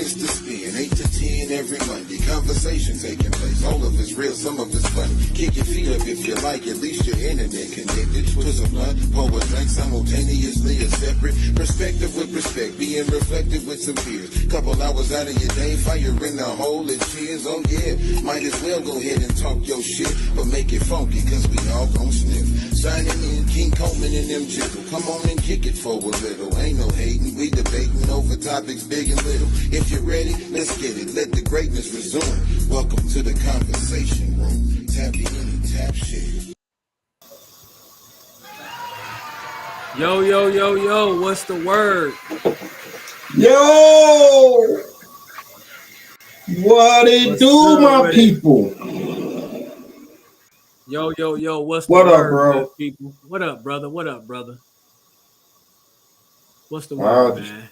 is the spin, 8 to 10 every Monday. Conversation taking place, all of it's real, some of it's funny. Kick your feet up if you like, at least your internet connected. Twist a blunt, pour a drink simultaneously, a separate perspective with respect, being reflective with some peers. Couple hours out of your day, fire in the hole and cheers. Oh yeah, might as well go ahead and talk your shit, but make it funky, cause we all gon' sniff. Signing in King Coleman and them Gizzle. Come on and kick it for a little. Ain't no hating, we debating over topics big and little. If you're ready, let's get it. Let the greatness resume. Welcome to the conversation room. Tap in and tap share. Yo, yo, yo, yo, what's the word? Yo! What it do, my people? Yo, yo, yo, what's the What up, word, bro? good people? What up, brother? What up, brother? What's the word, man?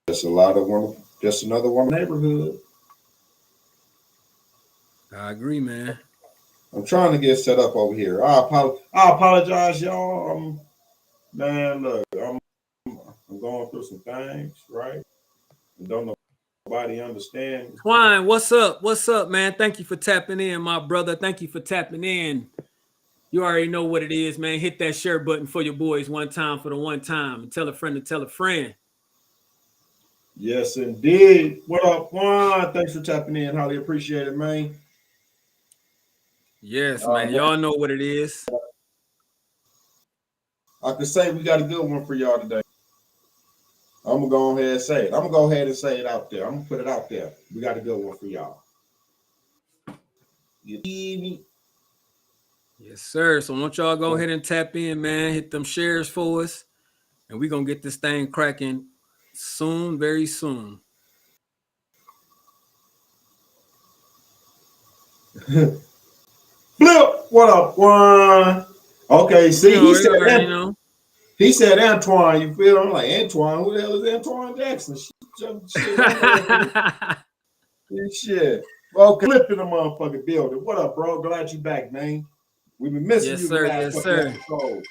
Just a lot of one, just another one neighborhood. I agree, man. I'm trying to get set up over here. I apologize, y'all. Man, look, I'm going through some things, right? And don't nobody understand. Twine, what's up? What's up, man? Thank you for tapping in, my brother. Thank you for tapping in. You already know what it is, man. Hit that share button for your boys one time for the one time. And tell a friend to tell a friend. Yes, indeed. What up, Juan? Thanks for tapping in. Highly appreciate it, man. Yes, man. Y'all know what it is. I could say we got a good one for y'all today. I'm gonna go ahead and say it. I'm gonna go ahead and say it out there. I'm gonna put it out there. We got a good one for y'all. You need me? Yes, sir. So won't y'all go ahead and tap in, man. Hit them shares for us. And we're going to get this thing cracking soon, very soon. Flip, what up, Juan? Okay, see, he said Antoine, you feel? I'm like, Antoine, who the hell is Antoine Jackson? Shit. Okay, flip in the motherfucking building. What up, bro? Glad you back, man. We've been missing you the last couple episodes.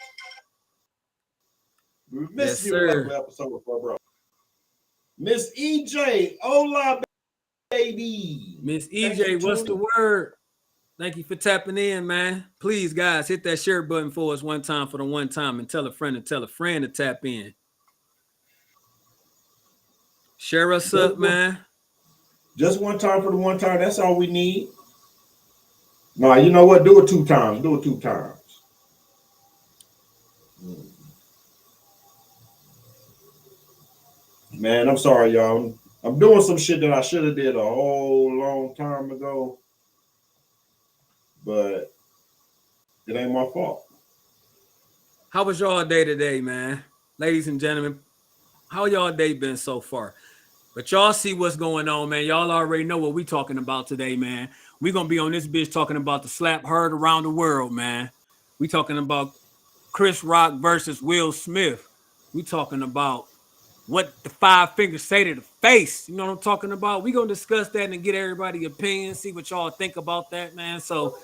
We've been missing you the last episode, bro. Miss EJ, hola, baby. Miss EJ, what's the word? Thank you for tapping in, man. Please, guys, hit that share button for us one time for the one time and tell a friend to tap in. Share us up, man. Just one time for the one time. That's all we need. No, you know what? Do it 2 times. Do it 2 times. Man, I'm sorry, y'all. I'm doing some shit that I should have did a whole long time ago. But it ain't my fault. How was y'all day today, man? Ladies and gentlemen, how y'all day been so far? But y'all see what's going on, man. Y'all already know what we talking about today, man. We're going to be on this bitch talking about the slap heard around the world, man. We talking about Chris Rock versus Will Smith. We talking about what the 5 fingers say to the face. You know what I'm talking about? We're going to discuss that and get everybody's opinion, see what y'all think about that, man. So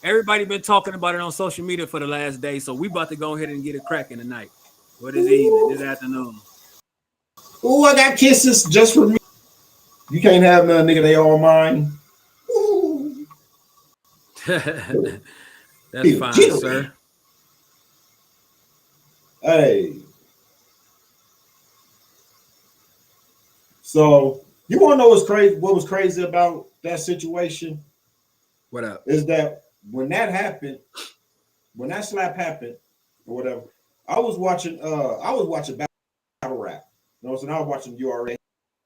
everybody been talking about it on social media for the last day. So we about to go ahead and get it cracking tonight. Or this evening, this afternoon. Oh, I got kisses just for me. You can't have none, nigga. They all mine. That's fine, sir. Hey. So you want to know what's crazy? What was crazy about that situation? What up? Is that when that happened, when that slap happened, or whatever, I was watching battle rap. You know, so now I was watching. You already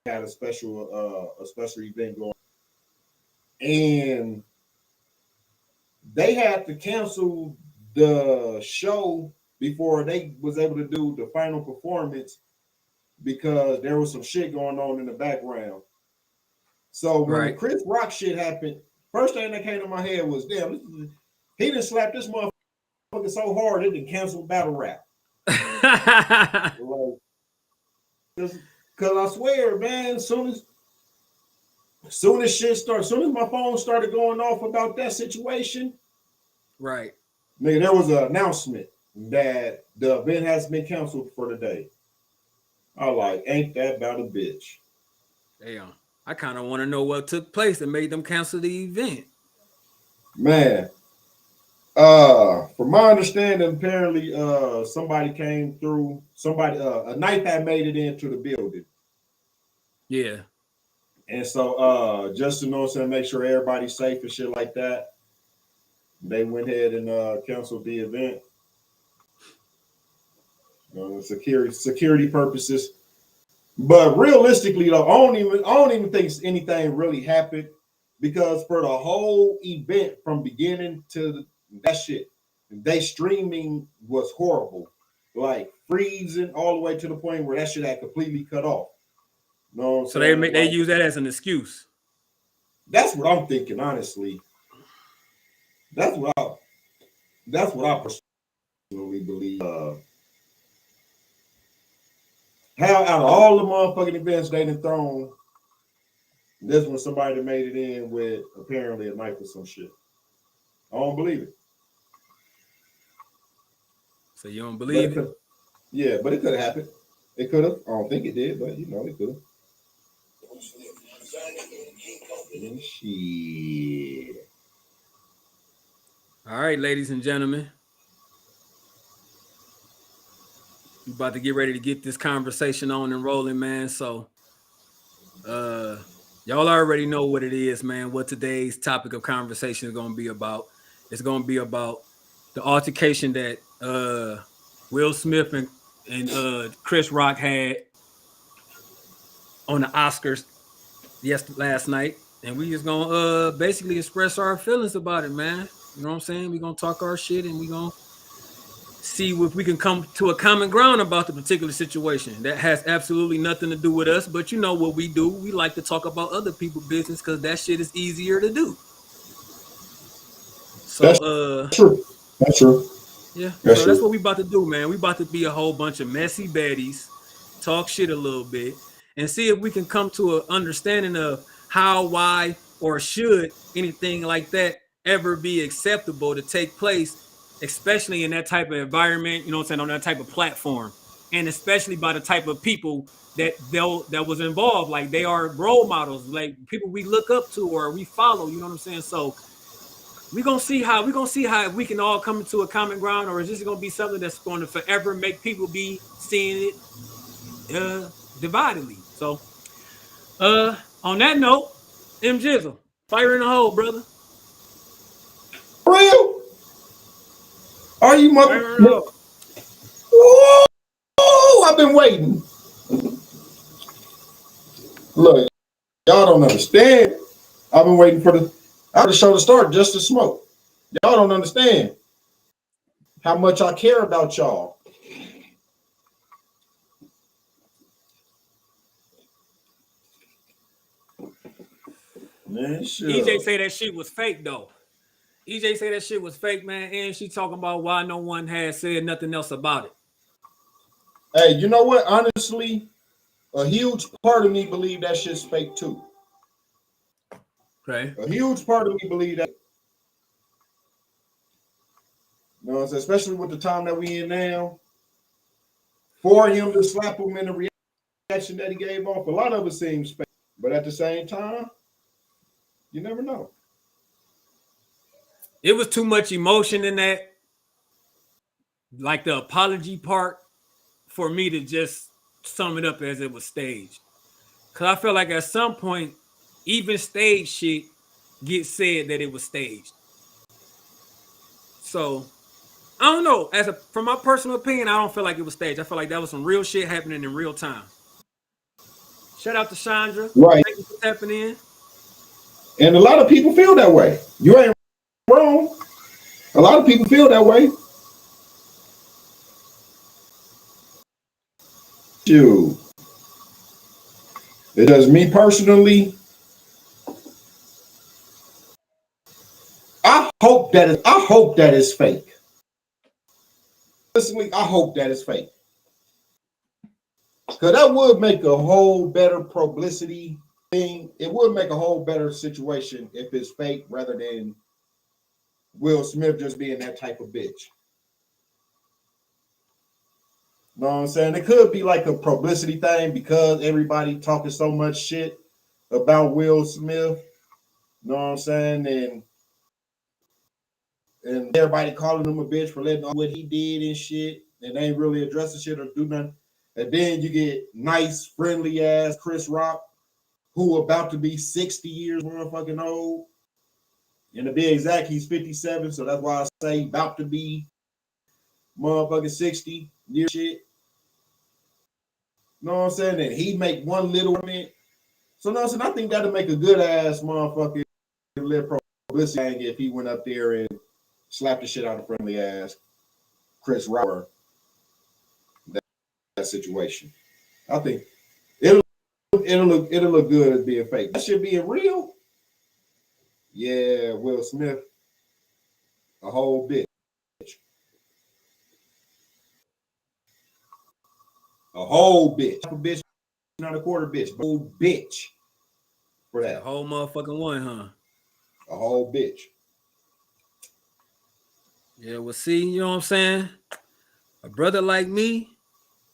had a special event going, and they had to cancel the show before they was able to do the final performance because there was some shit going on in the background. So when the Chris Rock shit happened, first thing that came to my head was, damn, he done slapped this motherfucker so hard it done canceled battle rap. Because I swear, man, as soon as shit started, as soon as my phone started going off about that situation, right, nigga, there was an announcement that the event has been canceled for the day. I like, ain't that about a bitch? Damn. I kind of want to know what took place that made them cancel the event. Man, from my understanding, apparently, somebody came through. Somebody, a knife had made it into the building. Yeah. And so, just to know, what I'm saying, make sure everybody's safe and shit like that, they went ahead and canceled the event. Security purposes. But realistically, though, I don't even think anything really happened, because for the whole event from beginning to that shit, they streaming was horrible, like freezing all the way to the point where that shit had completely cut off. You know what I'm So saying? they use that as an excuse. That's what I'm thinking, honestly. That's what I personally believe. How out of all the motherfucking events they done thrown, this one somebody made it in with apparently a knife or some shit. I don't believe it. So you don't believe it? Yeah, but it could have happened. It could have. I don't think it did, but you know, it could have. Shit. All right, ladies and gentlemen. We about to get ready to get this conversation on and rolling, man. So y'all already know what it is, man, what today's topic of conversation is going to be about. It's going to be about the altercation that Will Smith and Chris Rock had on the Oscars last night. And we just going to basically express our feelings about it, man. You know what I'm saying? We're going to talk our shit, and we're going to see if we can come to a common ground about the particular situation. That has absolutely nothing to do with us, but you know what we do. We like to talk about other people's business because that shit is easier to do. So that's true. That's true. Yeah, that's what we about to do, man. We about to be a whole bunch of messy baddies, talk shit a little bit, and see if we can come to an understanding of how, why, or should anything like that ever be acceptable to take place, especially in that type of environment, you know what I'm saying, on that type of platform, and especially by the type of people that was involved. Like, they are role models, like people we look up to or we follow, you know what I'm saying? So we're gonna see how if we can all come to a common ground, or is this gonna be something that's going to forever make people be seeing it dividedly. So on that note, Gizzle, fire in the hole, brother. Real? Are you mother? I've been waiting. Look, y'all don't understand. I've been waiting for the show to start just to smoke. Y'all don't understand how much I care about y'all. Man, sure. EJ say that shit was fake though. EJ say that shit was fake, man, and she talking about why no one has said nothing else about it. Hey, you know what? Honestly, a huge part of me believe that shit's fake too. Okay. A huge part of me believe that. You know what I'm saying? Especially with the time that we in now. For him to slap him in the reaction that he gave off, a lot of it seems fake. But at the same time, you never know. It was too much emotion in that, like the apology part, for me to just sum it up as it was staged. Because I feel like at some point, even stage shit gets said that it was staged. So I don't know. From my personal opinion, I don't feel like it was staged. I feel like that was some real shit happening in real time. Shout out to Chandra. Right. Thank you for tapping in. And a lot of people feel that way. You ain't wrong. A lot of people feel that way. Dude. It does me personally. I hope that is fake. Personally, I hope that is fake. Because that would make a whole better publicity thing. It would make a whole better situation if it's fake rather than Will Smith just being that type of bitch. You know what I'm saying? It could be like a publicity thing because everybody talking so much shit about Will Smith. You know what I'm saying? And everybody calling him a bitch for letting what he did and shit, and they ain't really addressing shit or do nothing. And then you get nice, friendly ass Chris Rock, who about to be 60 years motherfucking old. And to be exact, he's 57, so that's why I say about to be motherfucking 60 years shit. You know what I'm saying? And he make one little comment. So no, I think that'll make a good ass motherfucking little publicity if he went up there and slapped the shit out of friendly ass Chris Rock. That situation, I think it'll look good as being fake. That shit being real. Yeah, Will Smith, a whole bitch. A whole bitch. A bitch, not a quarter bitch, but a whole bitch. For that. A whole motherfucking one, huh? A whole bitch. Yeah, well, see, you know what I'm saying? A brother like me,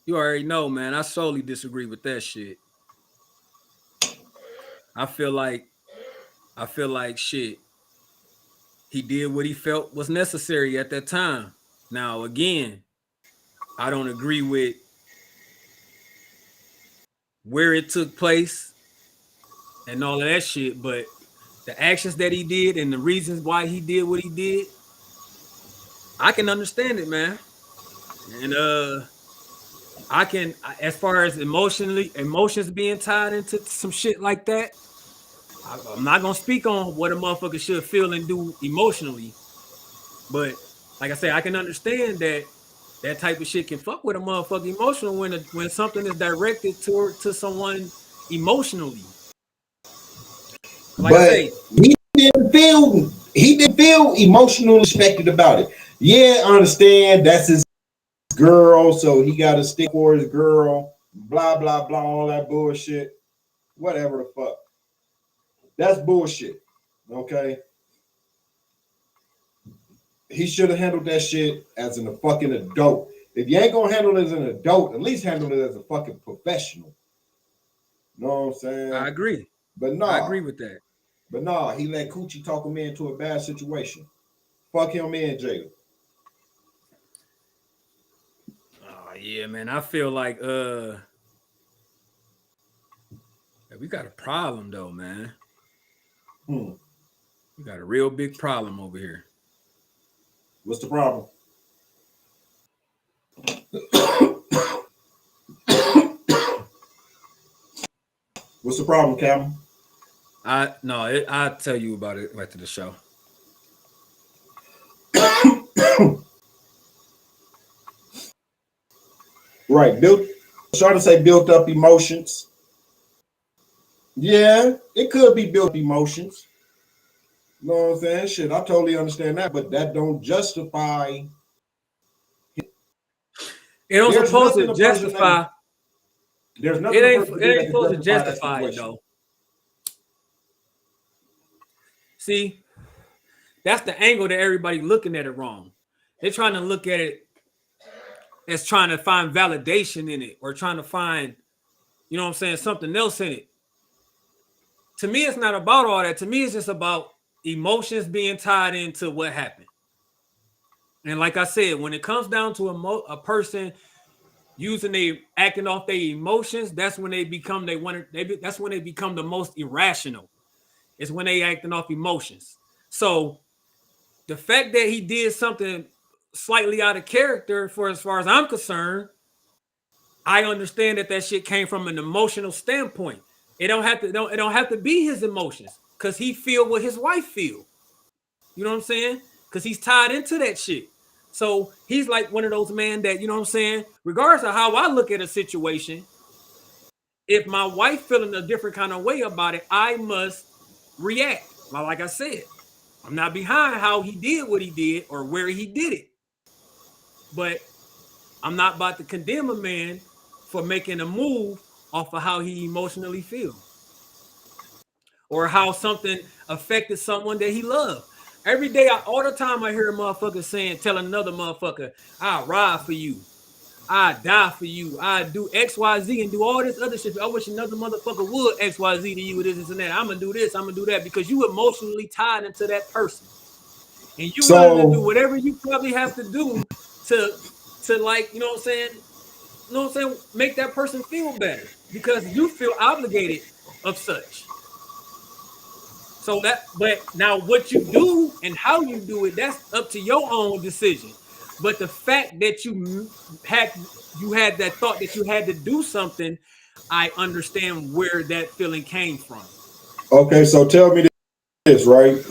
you already know, man, I solely disagree with that shit. I feel like shit. He did what he felt was necessary at that time. Now, again, I don't agree with where it took place and all of that shit, but the actions that he did and the reasons why he did what he did, I can understand it, man. And I can, as far as emotions being tied into some shit like that, I'm not gonna speak on what a motherfucker should feel and do emotionally, but like I say, I can understand that type of shit can fuck with a motherfucker emotional when something is directed to someone emotionally. Like but I say, he didn't feel emotionally respected about it. Yeah, I understand that's his girl, so he got to stick for his girl. Blah blah blah, all that bullshit. Whatever the fuck. That's bullshit. Okay. He should have handled that shit as a fucking adult. If you ain't gonna handle it as an adult, at least handle it as a fucking professional. You know what I'm saying? I agree. But no, I agree with that. But no, he let Coochie talk him into a bad situation. Fuck him in jail. Oh yeah, man. I feel like we got a problem though, man. We got a real big problem over here. What's the problem? What's the problem, Cam? I'll tell you about it after the show. Right, trying to say built up emotions. Yeah, it could be built emotions. You know what I'm saying? Shit, I totally understand that, but that don't justify. It don't supposed to justify. There's nothing. It ain't supposed to justify it though. See, that's the angle that everybody looking at it wrong. They're trying to look at it as trying to find validation in it or trying to find, you know what I'm saying, something else in it. To me, it's not about all that. To me, it's just about emotions being tied into what happened. And like I said, when it comes down to a person acting off their emotions, that's when they become that's when they become the most irrational. It's when they acting off emotions. So the fact that he did something slightly out of character, for as far as I'm concerned, I understand that shit came from an emotional standpoint. It don't have to be his emotions because he feel what his wife feel. You know what I'm saying? Because he's tied into that shit. So he's like one of those men that, you know what I'm saying, regardless of how I look at a situation, if my wife feeling a different kind of way about it, I must react. Like I said, I'm not behind how he did what he did or where he did it. But I'm not about to condemn a man for making a move off of how he emotionally feels or how something affected someone that he loved. Every day, all the time I hear a motherfucker telling another motherfucker, I'll ride for you. I die for you. I do XYZ and do all this other shit. I wish another motherfucker would XYZ to you, this and that. I'm gonna do this, I'm gonna do that, because you emotionally tied into that person. And you willing to do whatever you probably have to do to like, you know what I'm saying? You know what I'm saying? Make that person feel better because you feel obligated of such. So that, but now what you do and how you do it, that's up to your own decision. But the fact that you had that thought that you had to do something, I understand where that feeling came from. Okay, so tell me this, right?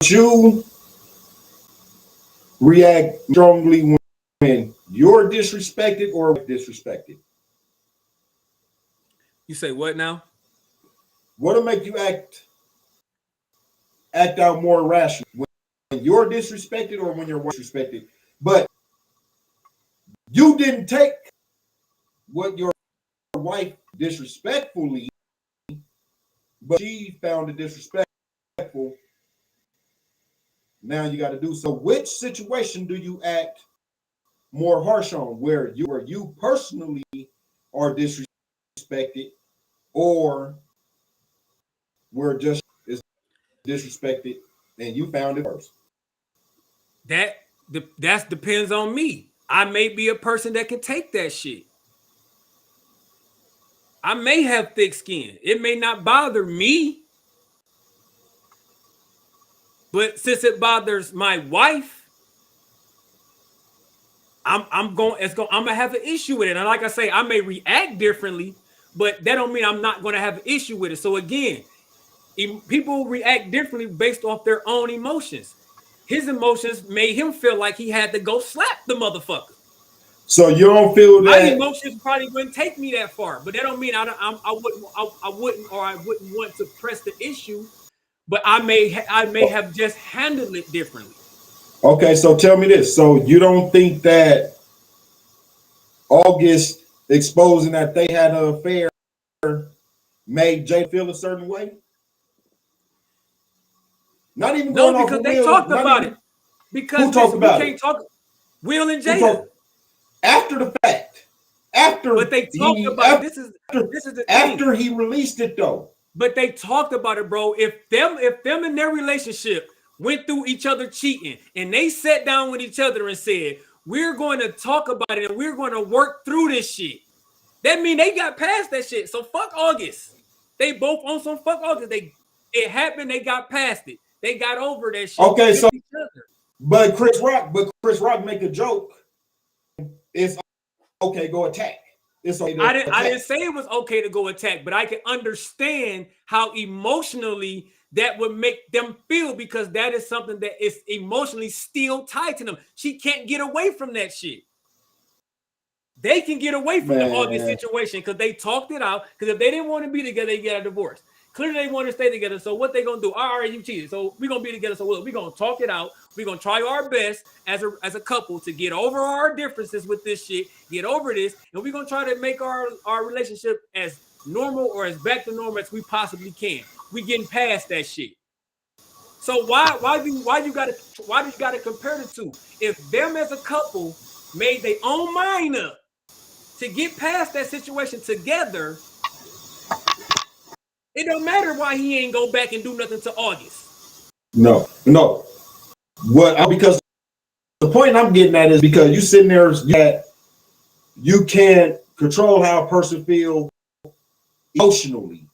You react strongly when you're disrespected or disrespected. You say what now? What'll make you act out more rational when you're disrespected or when you're disrespected? But you didn't take what your wife disrespectfully, but she found it disrespectful. Now you got to do so. Which situation do you act more harsh on? Where you personally are disrespected, or where just is disrespected and you found it first? That depends on me. I may be a person that can take that shit. I may have thick skin. It may not bother me. But since it bothers my wife, I'm gonna have an issue with it. And like I say, I may react differently, but that don't mean I'm not gonna have an issue with it. So again, people react differently based off their own emotions. His emotions made him feel like he had to go slap the motherfucker. So you don't feel that my emotions probably wouldn't take me that far, but that don't mean I wouldn't want to press the issue. But I may have just handled it differently. Okay, so tell me this. So you don't think that August exposing that they had an affair made Jay feel a certain way? Not even going because they talked about it. Because who talked about it? Can't talk Will and Jada. After the fact. But they talked about it. This is the thing. After he released it though. But they talked about it, bro. If them in their relationship went through each other cheating and they sat down with each other and said, we're going to talk about it and we're going to work through this shit, that mean they got past that shit. So fuck August. They both on some fuck August. It happened. They got past it. They got over that shit. Okay, so but Chris Rock make a joke. It's okay, go attack. It's okay I didn't say it was okay to go attack, but I can understand how emotionally that would make them feel, because that is something that is emotionally still tied to them. She can't get away from that shit. They can get away from the August situation because they talked it out. Because if they didn't want to be together, they get a divorce. Clearly, they want to stay together. So what they gonna do? All right, you cheated. So we're gonna be together. So we're gonna talk it out. We're gonna try our best as a couple to get over our differences with this shit, get over this, and we're gonna try to make our relationship as normal or as back to normal as we possibly can. We getting past that shit. So why do you gotta compare the two? If them as a couple made their own mind up to get past that situation together, it don't matter why he ain't go back and do nothing to August. No. Because the point I'm getting at is because you sitting there that you can't control how a person feel emotionally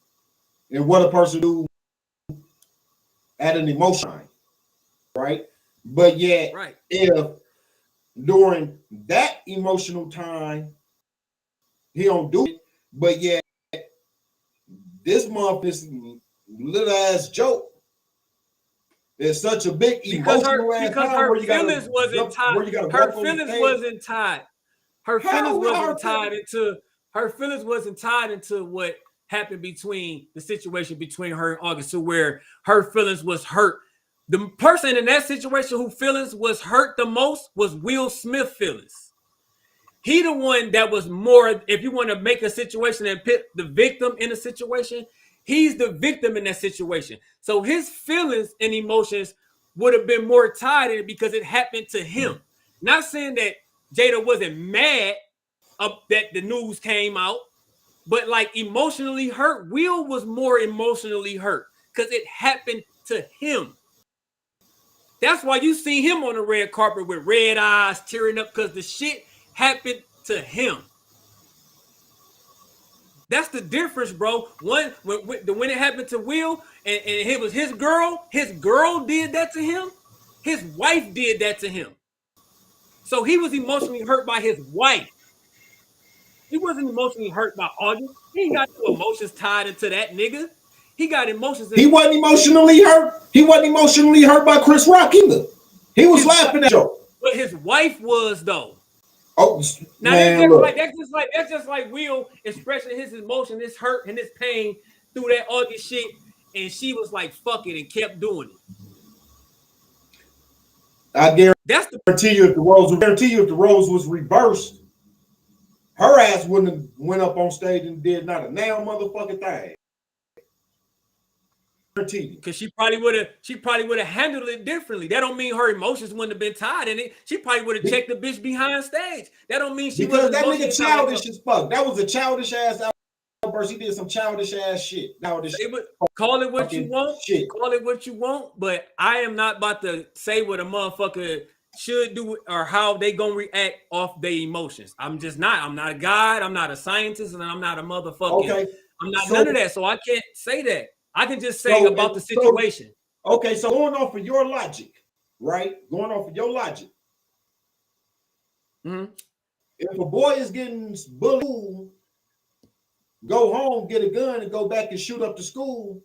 and what a person do at an emotion, right? But yet, if during that emotional time he don't do it, but yet this month, this little ass joke is such a big emotional ass time her feelings wasn't tied. Her feelings wasn't tied. Her feelings wasn't tied into what happened between the situation between her and August, to where her feelings was hurt. The person in that situation who feelings was hurt the most was Will Smith feelings. He the one that was more, if you want to make a situation and put the victim in a situation, he's the victim in that situation. So his feelings and emotions would have been more tied in it because it happened to him. Not saying that Jada wasn't mad that the news came out, but like emotionally hurt. Will was more emotionally hurt because it happened to him. That's why you see him on the red carpet with red eyes, tearing up, because the shit happened to him. That's the difference, bro. When it happened to Will, and it was his girl did that to him. His wife did that to him. So he was emotionally hurt by his wife. He wasn't emotionally hurt by August. He ain't got no emotions tied into that nigga. He got emotions. He wasn't emotionally hurt. He wasn't emotionally hurt by Chris Rock either. He was laughing at Joe. But his wife was though. Oh, now man, that's just like Will expressing his emotion, his hurt, and his pain through that August shit, and she was like, "Fuck it," and kept doing it. I guarantee you, if the roles was reversed, her ass wouldn't have went up on stage and did not a damn motherfucking thing. Because she probably would have handled it differently. That don't mean her emotions wouldn't have been tied in it. She probably would have checked the bitch behind stage. That don't mean she because that nigga childish as fuck. That was a childish ass outburst. He did some childish ass shit. Call it what you want. Shit. Call it what you want. But I am not about to say what a motherfucker should do or how they gonna react off their emotions. I'm just not. I'm not a god. I'm not a scientist, and I'm not a motherfucker. Okay. I'm not none of that. So I can't say that. I can just say about the situation. Okay, so going off of your logic, right? Going off of your logic. Mm-hmm. If a boy is getting bullied, go home, get a gun, and go back and shoot up the school,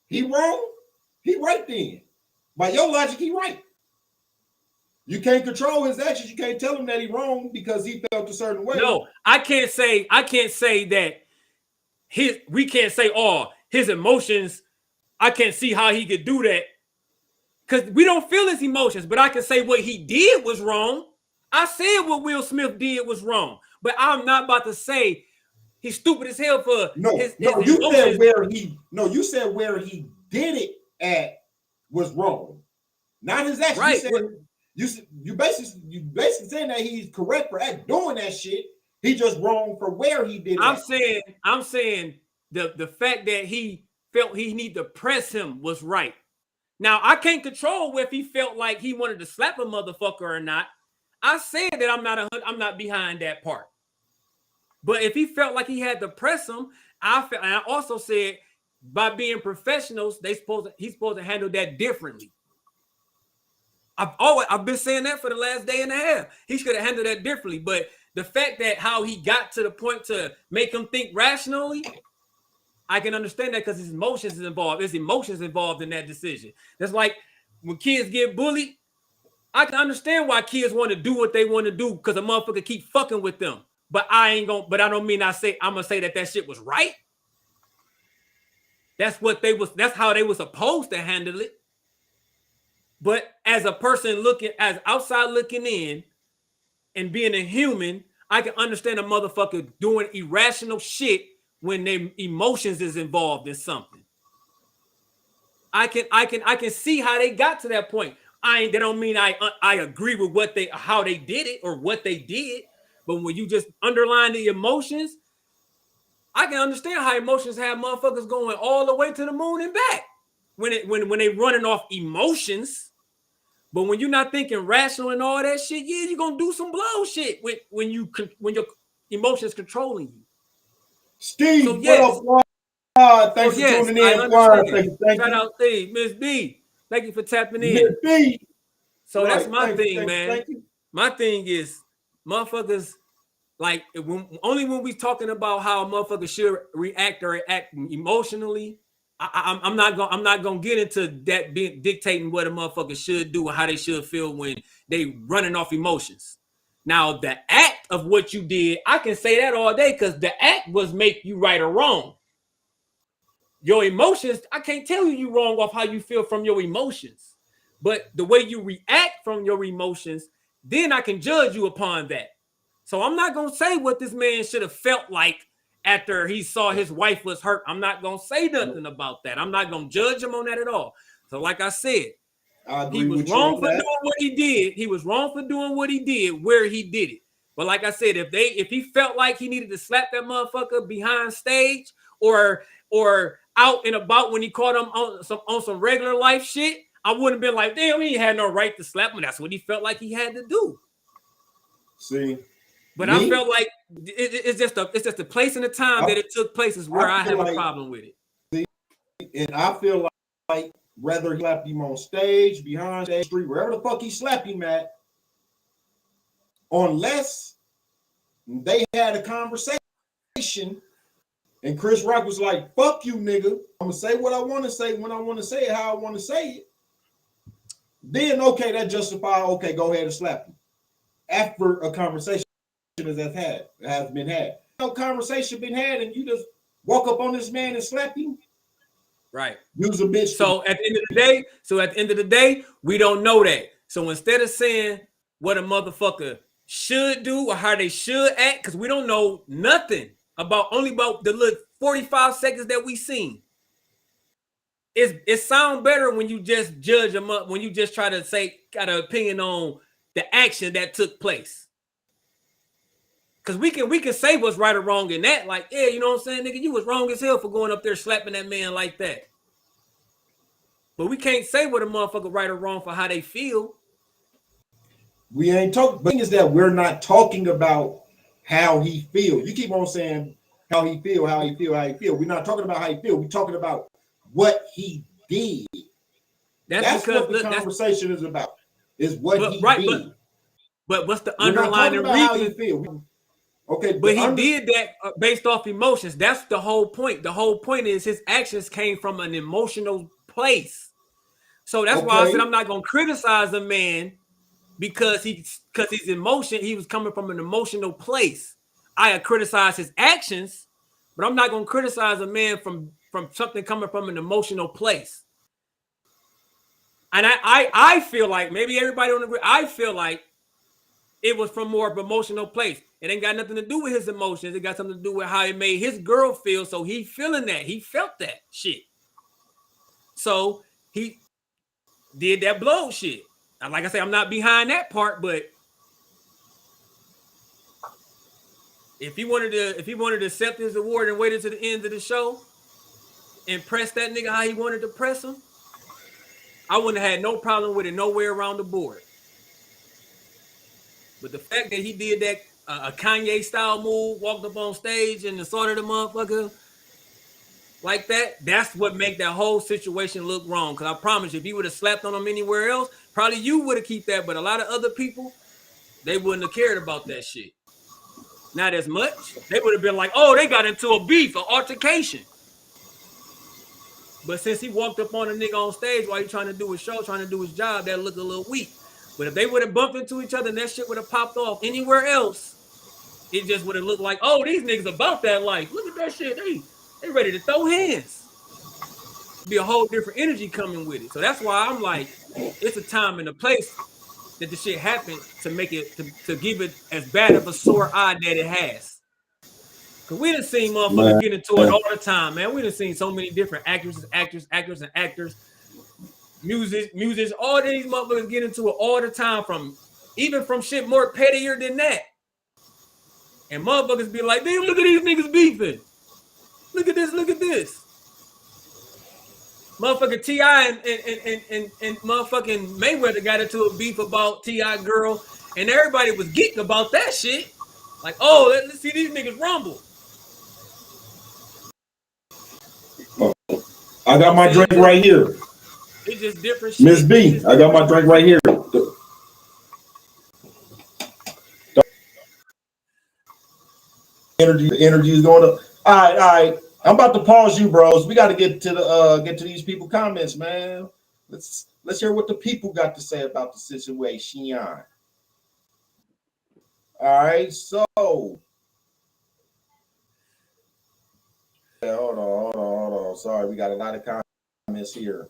he wrong? He right then. By your logic, he right. You can't control his actions. You can't tell him that he wrong because he felt a certain way. No, I can't say that we can't say, oh, his emotions, I can't see how he could do that. Because we don't feel his emotions, but I can say what he did was wrong. I said what Will Smith did was wrong, but I'm not about to say he's stupid as hell for his you said where he did it at was wrong. Not his action. Right. You basically saying that he's correct for doing that shit. He just wrong for where he did it. I'm saying the fact that he felt he need to press him was right. Now I can't control if he felt like he wanted to slap a motherfucker or not. I said that I'm not behind that part. But if he felt like he had to press him, I also said by being professionals, he's supposed to handle that differently. I've been saying that for the last day and a half. He should have handled that differently. But the fact that how he got to the point to make him think rationally, I can understand that because his emotions is involved. There's emotions involved in that decision. That's like when kids get bullied. I can understand why kids want to do what they want to do because a motherfucker keep fucking with them. But I don't mean I'm gonna say that shit was right. That's how they were supposed to handle it. But as a person as outside looking in and being a human, I can understand a motherfucker doing irrational shit when their emotions is involved in something. I can see how they got to that point. That don't mean I agree with how they did it or what they did. But when you just underline the emotions, I can understand how emotions have motherfuckers going all the way to the moon and back when they running off emotions. But when you're not thinking rational and all that shit, yeah, you're gonna do some blow shit when your emotions controlling you. Steve, so, yes. What up? Thanks for tuning in. Thank Shout out Steve, Miss B. Thank you for tapping in. Miss B. So that's my thing, man. My thing is motherfuckers like only when we talking about how a motherfucker should react or act emotionally. I'm not gonna get into that dictating what a motherfucker should do and how they should feel when they running off emotions. Now the act of what you did, I can say that all day because the act was make you right or wrong. Your emotions, I can't tell you wrong off how you feel from your emotions, but the way you react from your emotions, then I can judge you upon that. So I'm not gonna say what this man should have felt like after he saw his wife was hurt. I'm not going to say nothing about that. I'm not going to judge him on that at all. So like I said, he was wrong for doing what he did. He was wrong for doing what he did where he did it. But like I said, if he felt like he needed to slap that motherfucker behind stage or out and about when he caught him on some regular life shit, I wouldn't have been like, damn, he had no right to slap him. That's what he felt like he had to do. See, but I felt like it's just the place and the time that it took place is where I have a problem with it. See, and I feel like whether he slapped him on stage, behind stage, street, wherever the fuck he slapped him at, unless they had a conversation and Chris Rock was like, fuck you, nigga. I'm gonna say what I want to say when I want to say it, how I want to say it. Then okay, that justify, okay, go ahead and slap him. After a conversation has been had. No conversation been had, and you just walk up on this man and slap him. Right. Use a bitch. So at the end of the day, we don't know that. So instead of saying what a motherfucker should do or how they should act, because we don't know nothing about the little 45 seconds that we seen. It sounds better when you just judge them up, when you just try to say, got an opinion on the action that took place. Because we can say what's right or wrong in that. Like, yeah, you know what I'm saying, nigga, you was wrong as hell for going up there slapping that man like that. But we can't say what a motherfucker right or wrong for how they feel. We ain't talking. The thing is that we're not talking about how he feels. You keep on saying how he feel. We're not talking about how he feel. We're talking about what he did. That's what the conversation is about. Is what he did. But what's the underlying reason? Okay, but he did that based off emotions. That's the whole point. The whole point is his actions came from an emotional place. So that's why I said I'm not gonna criticize a man because his emotion, he was coming from an emotional place. I criticize his actions, but I'm not gonna criticize a man from something coming from an emotional place. And I feel like, maybe everybody don't agree, I feel like it was from more of an emotional place. It ain't got nothing to do with his emotions. It got something to do with how it made his girl feel. So he feeling that. He felt that shit. So he did that blow shit. And like I say, I'm not behind that part, but if he wanted to accept his award and waited to the end of the show and press that nigga how he wanted to press him, I wouldn't have had no problem with it nowhere around the board. But the fact that he did that a Kanye style move, walked up on stage and assaulted the motherfucker like that, that's what make that whole situation look wrong. Because I promise you, if he would have slapped on him anywhere else, probably you would have kept that. But a lot of other people, they wouldn't have cared about that shit. Not as much. They would have been like, oh, they got into a beef, an altercation. But since he walked up on a nigga on stage while he's trying to do his show, trying to do his job, that looked a little weak. But if they would have bumped into each other and that shit would have popped off anywhere else, it just would have looked like, oh, these niggas about that life. Look at that shit. They ready to throw hands. Be a whole different energy coming with it. So that's why I'm like, it's a time and a place that the shit happened to make it, to give it as bad of a sore eye that it has. Because we done seen motherfuckers get into it all the time, man. We done seen so many different actors, music, all these motherfuckers get into it all the time, even from shit more pettier than that. And motherfuckers be like, damn, look at these niggas beefing. Look at this. Motherfucking T.I. and motherfucking Mayweather got into a beef about T.I. girl, and everybody was geeked about that shit. Like, oh, let's see these niggas rumble. I got my drink right here. It's just different shit. Miss B, I got my drink right here. The energy is going up. All right. I'm about to pause you, bros. We got to get to these people comments, man. Let's hear what the people got to say about the situation. All right, so hold on. Sorry, we got a lot of comments here.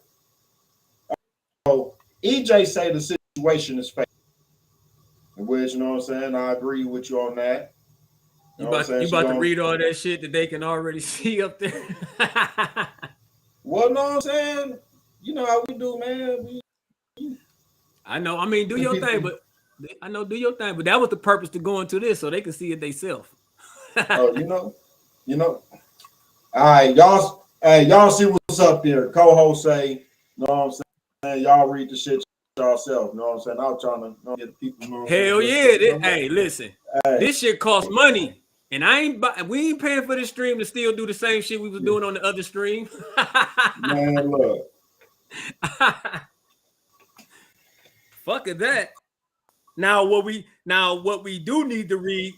So EJ say the situation is fake, which, you know what I'm saying, I agree with you on that. You about to read all that shit that they can already see up there? Well, know what I'm saying? you know how we do, man. I know. I mean, do your thing, but I know do your thing. But that was the purpose to go into this, so they can see it themselves. Oh, you know. All right, y'all. Hey, y'all see what's up there. Co-host say, know what I'm saying? Y'all read the shit yourself. Know what I'm saying? I'm trying to get the people. Know Hell yeah! Hey, listen, this shit costs money, and we ain't paying for this stream to still do the same shit we was doing on the other stream. Man, look. Fuck it, that. Now what we do need to read,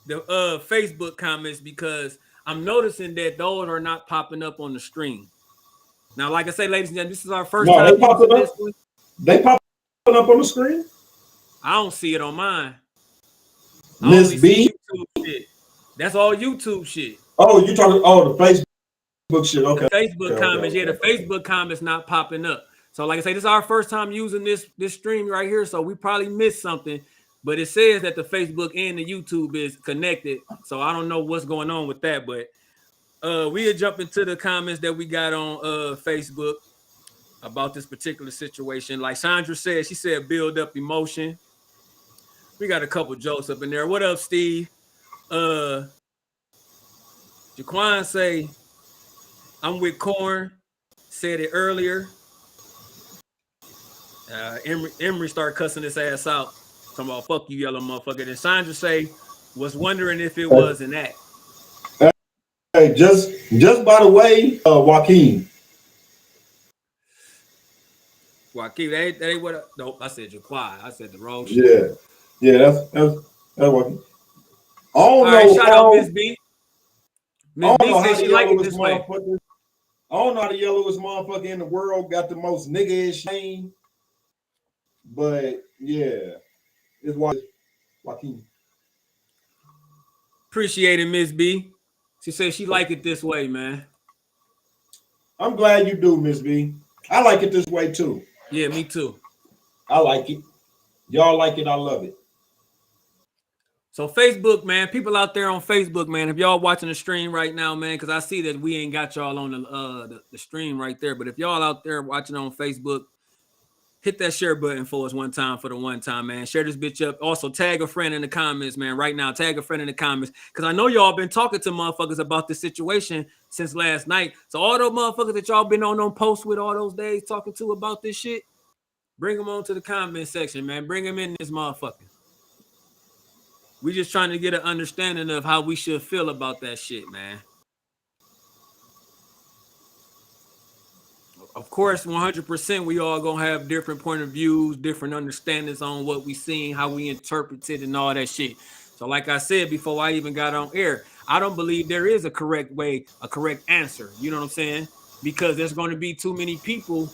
the Facebook comments because I'm noticing that those are not popping up on the stream. Now, like I say, ladies and gentlemen, this is our first time using this one. They popping up on the screen? I don't see it on mine. Miss B? YouTube shit. That's all YouTube shit. Oh, you talking? Oh, the Facebook shit. Okay. The Facebook comments, the Facebook comments not popping up. So, like I say, this is our first time using this stream right here, so we probably missed something. But it says that the Facebook and the YouTube is connected, so I don't know what's going on with that. But we'll jump into the comments that we got on Facebook about this particular situation. Like Sandra said, she said build up emotion. We got a couple jokes up in there. What up, Steve? Jaquan say, I'm with Corn. Said it earlier. Emery started cussing his ass out. Talking about fuck you, yellow motherfucker. And Sandra say, was wondering if it was an act. Hey, just by the way, Joaquin, that ain't what. Nope, I said Jaquan. I said the wrong shit. Yeah, that's Joaquin. All right, shout out Miss B. Miss B said she like it this way. I don't know how the yellowest motherfucker in the world got the most nigga-ish name, but yeah, it's Joaquin. Appreciate it, Miss B. She said she like it this way, man. I'm glad you do, Miss B. I like it this way too. Yeah, me too. I like it. Y'all like it. I love it. So Facebook, man, people out there on Facebook, man, if y'all watching the stream right now, man, because I see that we ain't got y'all on the stream right there. But if y'all out there watching on Facebook, hit that share button for us one time for the one time, man. Share this bitch up. Also, tag a friend in the comments, man. Right now, tag a friend in the comments. Because I know y'all been talking to motherfuckers about this situation since last night. So all those motherfuckers that y'all been on posts with all those days talking to about this shit, bring them on to the comment section, man. Bring them in this motherfucker. We just trying to get an understanding of how we should feel about that shit, man. Of course, 100%, we all gonna have different point of views, different understandings on what we seen, how we interpret it, and all that shit. So, like I said before I even got on air, I don't believe there is a correct way, a correct answer. You know what I'm saying? Because there's going to be too many people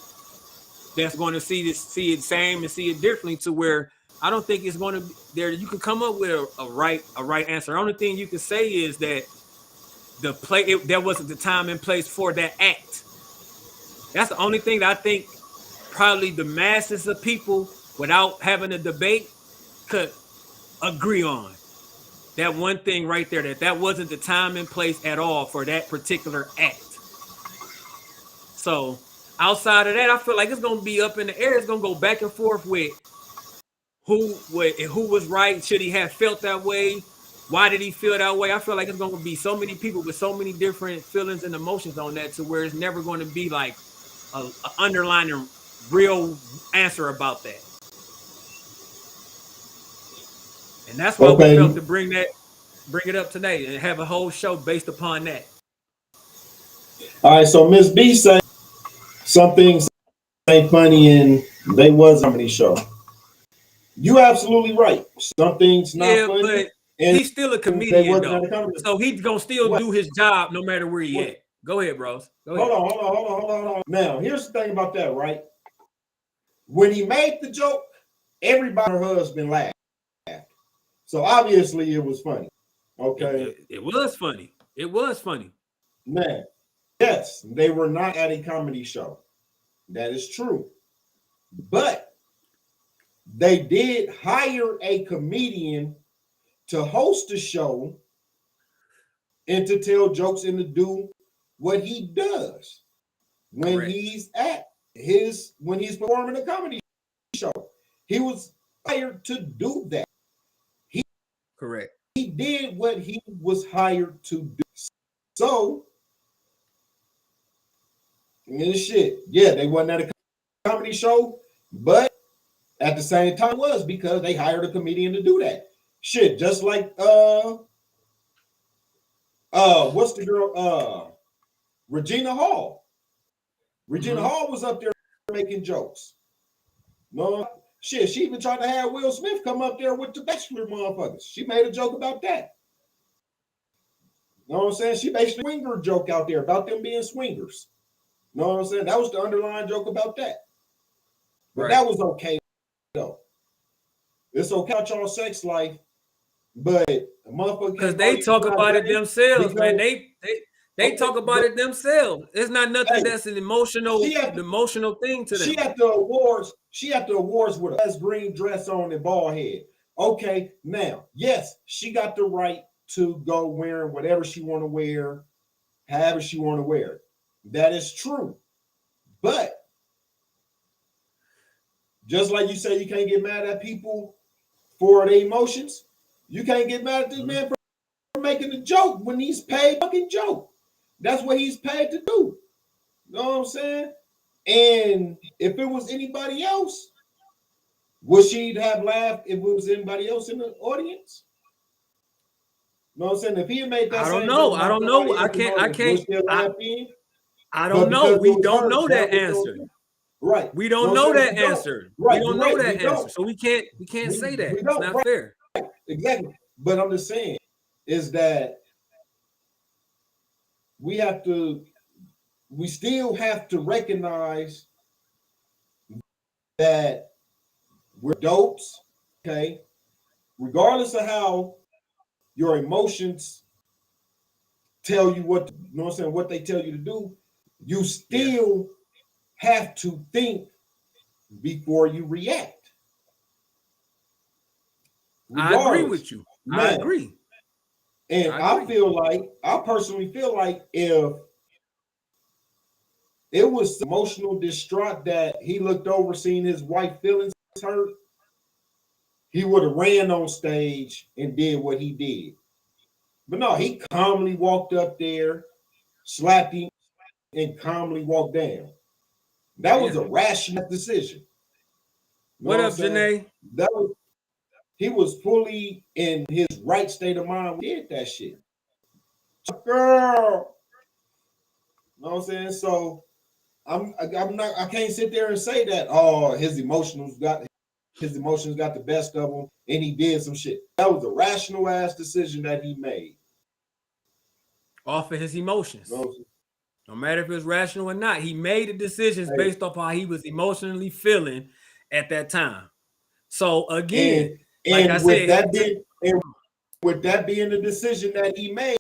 that's going to see it same and see it differently to where I don't think it's going to be there. You can come up with a right answer. The only thing you can say is that there wasn't the time and place for that act. That's the only thing that I think probably the masses of people, without having a debate, could agree on. That one thing right there, that wasn't the time and place at all for that particular act. So outside of that, I feel like it's going to be up in the air. It's going to go back and forth with who was right. Should he have felt that way? Why did he feel that way? I feel like it's going to be so many people with so many different feelings and emotions on that to where it's never going to be like an underlying real answer about that. And that's why we felt to bring it up today and have a whole show based upon that. All right, so Miss B said some things ain't funny and they was a comedy show. You absolutely right. Some things not funny. But he's still a comedian though. So he's gonna still do his job no matter where he at. Go ahead, bros. Hold on. Now, here's the thing about that, right? When he made the joke, everybody and her husband laughed. So obviously it was funny. Okay. It was funny. It was funny. Man, yes, they were not at a comedy show. That is true. But they did hire a comedian to host the show and to tell jokes and to do what he does. when he's performing a comedy show. He was hired to do that. Correct. He did what he was hired to do. So, shit, yeah, they wasn't at a comedy show, but at the same time it was because they hired a comedian to do that. Shit, just like what's the girl? Regina Hall. Regina Hall was up there making jokes. No shit, she even tried to have Will Smith come up there with the Bachelor motherfuckers. She made a joke about that. You know what I'm saying? She basically swinger joke out there about them being swingers. You know what I'm saying? That was the underlying joke about that. But that was okay though. It's okay about y'all sex life, but motherfucker, because they talk about it themselves, man. They talk about it themselves. It's not nothing that's an emotional thing to them. She at the awards with a nice green dress on and bald head. Okay, now, yes, she got the right to go wearing whatever she want to wear, however she want to wear it. That is true. But just like you say, you can't get mad at people for their emotions. You can't get mad at this man for making a joke when he's paid fucking joke. That's what he's paid to do. You know what I'm saying? And if it was anybody else, would she have laughed if it was anybody else in the audience? You know what I'm saying? If he had made that, I don't know. I don't know. I can't. I don't know. We don't know that answer. Right. We don't know that answer. Right. We don't know that answer. So we can't say that. It's not fair. Exactly. But I'm just saying is that we still have to recognize that we're dopes, okay? Regardless of how your emotions tell you what, you know what I'm saying, what they tell you to do, you still have to think before you react. I agree with you. I agree. And I personally feel like if it was emotional distraught that he looked over seeing his wife feelings hurt, he would have ran on stage and did what he did. But no, he calmly walked up there, slapped him, and calmly walked down. That was a rational decision. What up, Janae? He was fully in his right state of mind when he did that shit. Girl. You know what I'm saying? So I can't sit there and say that his emotions got the best of him and he did some shit. That was a rational ass decision that he made. Off of his emotions. No matter if it was rational or not, he made the decisions based off how he was emotionally feeling at that time. So again, with that being the decision that he made,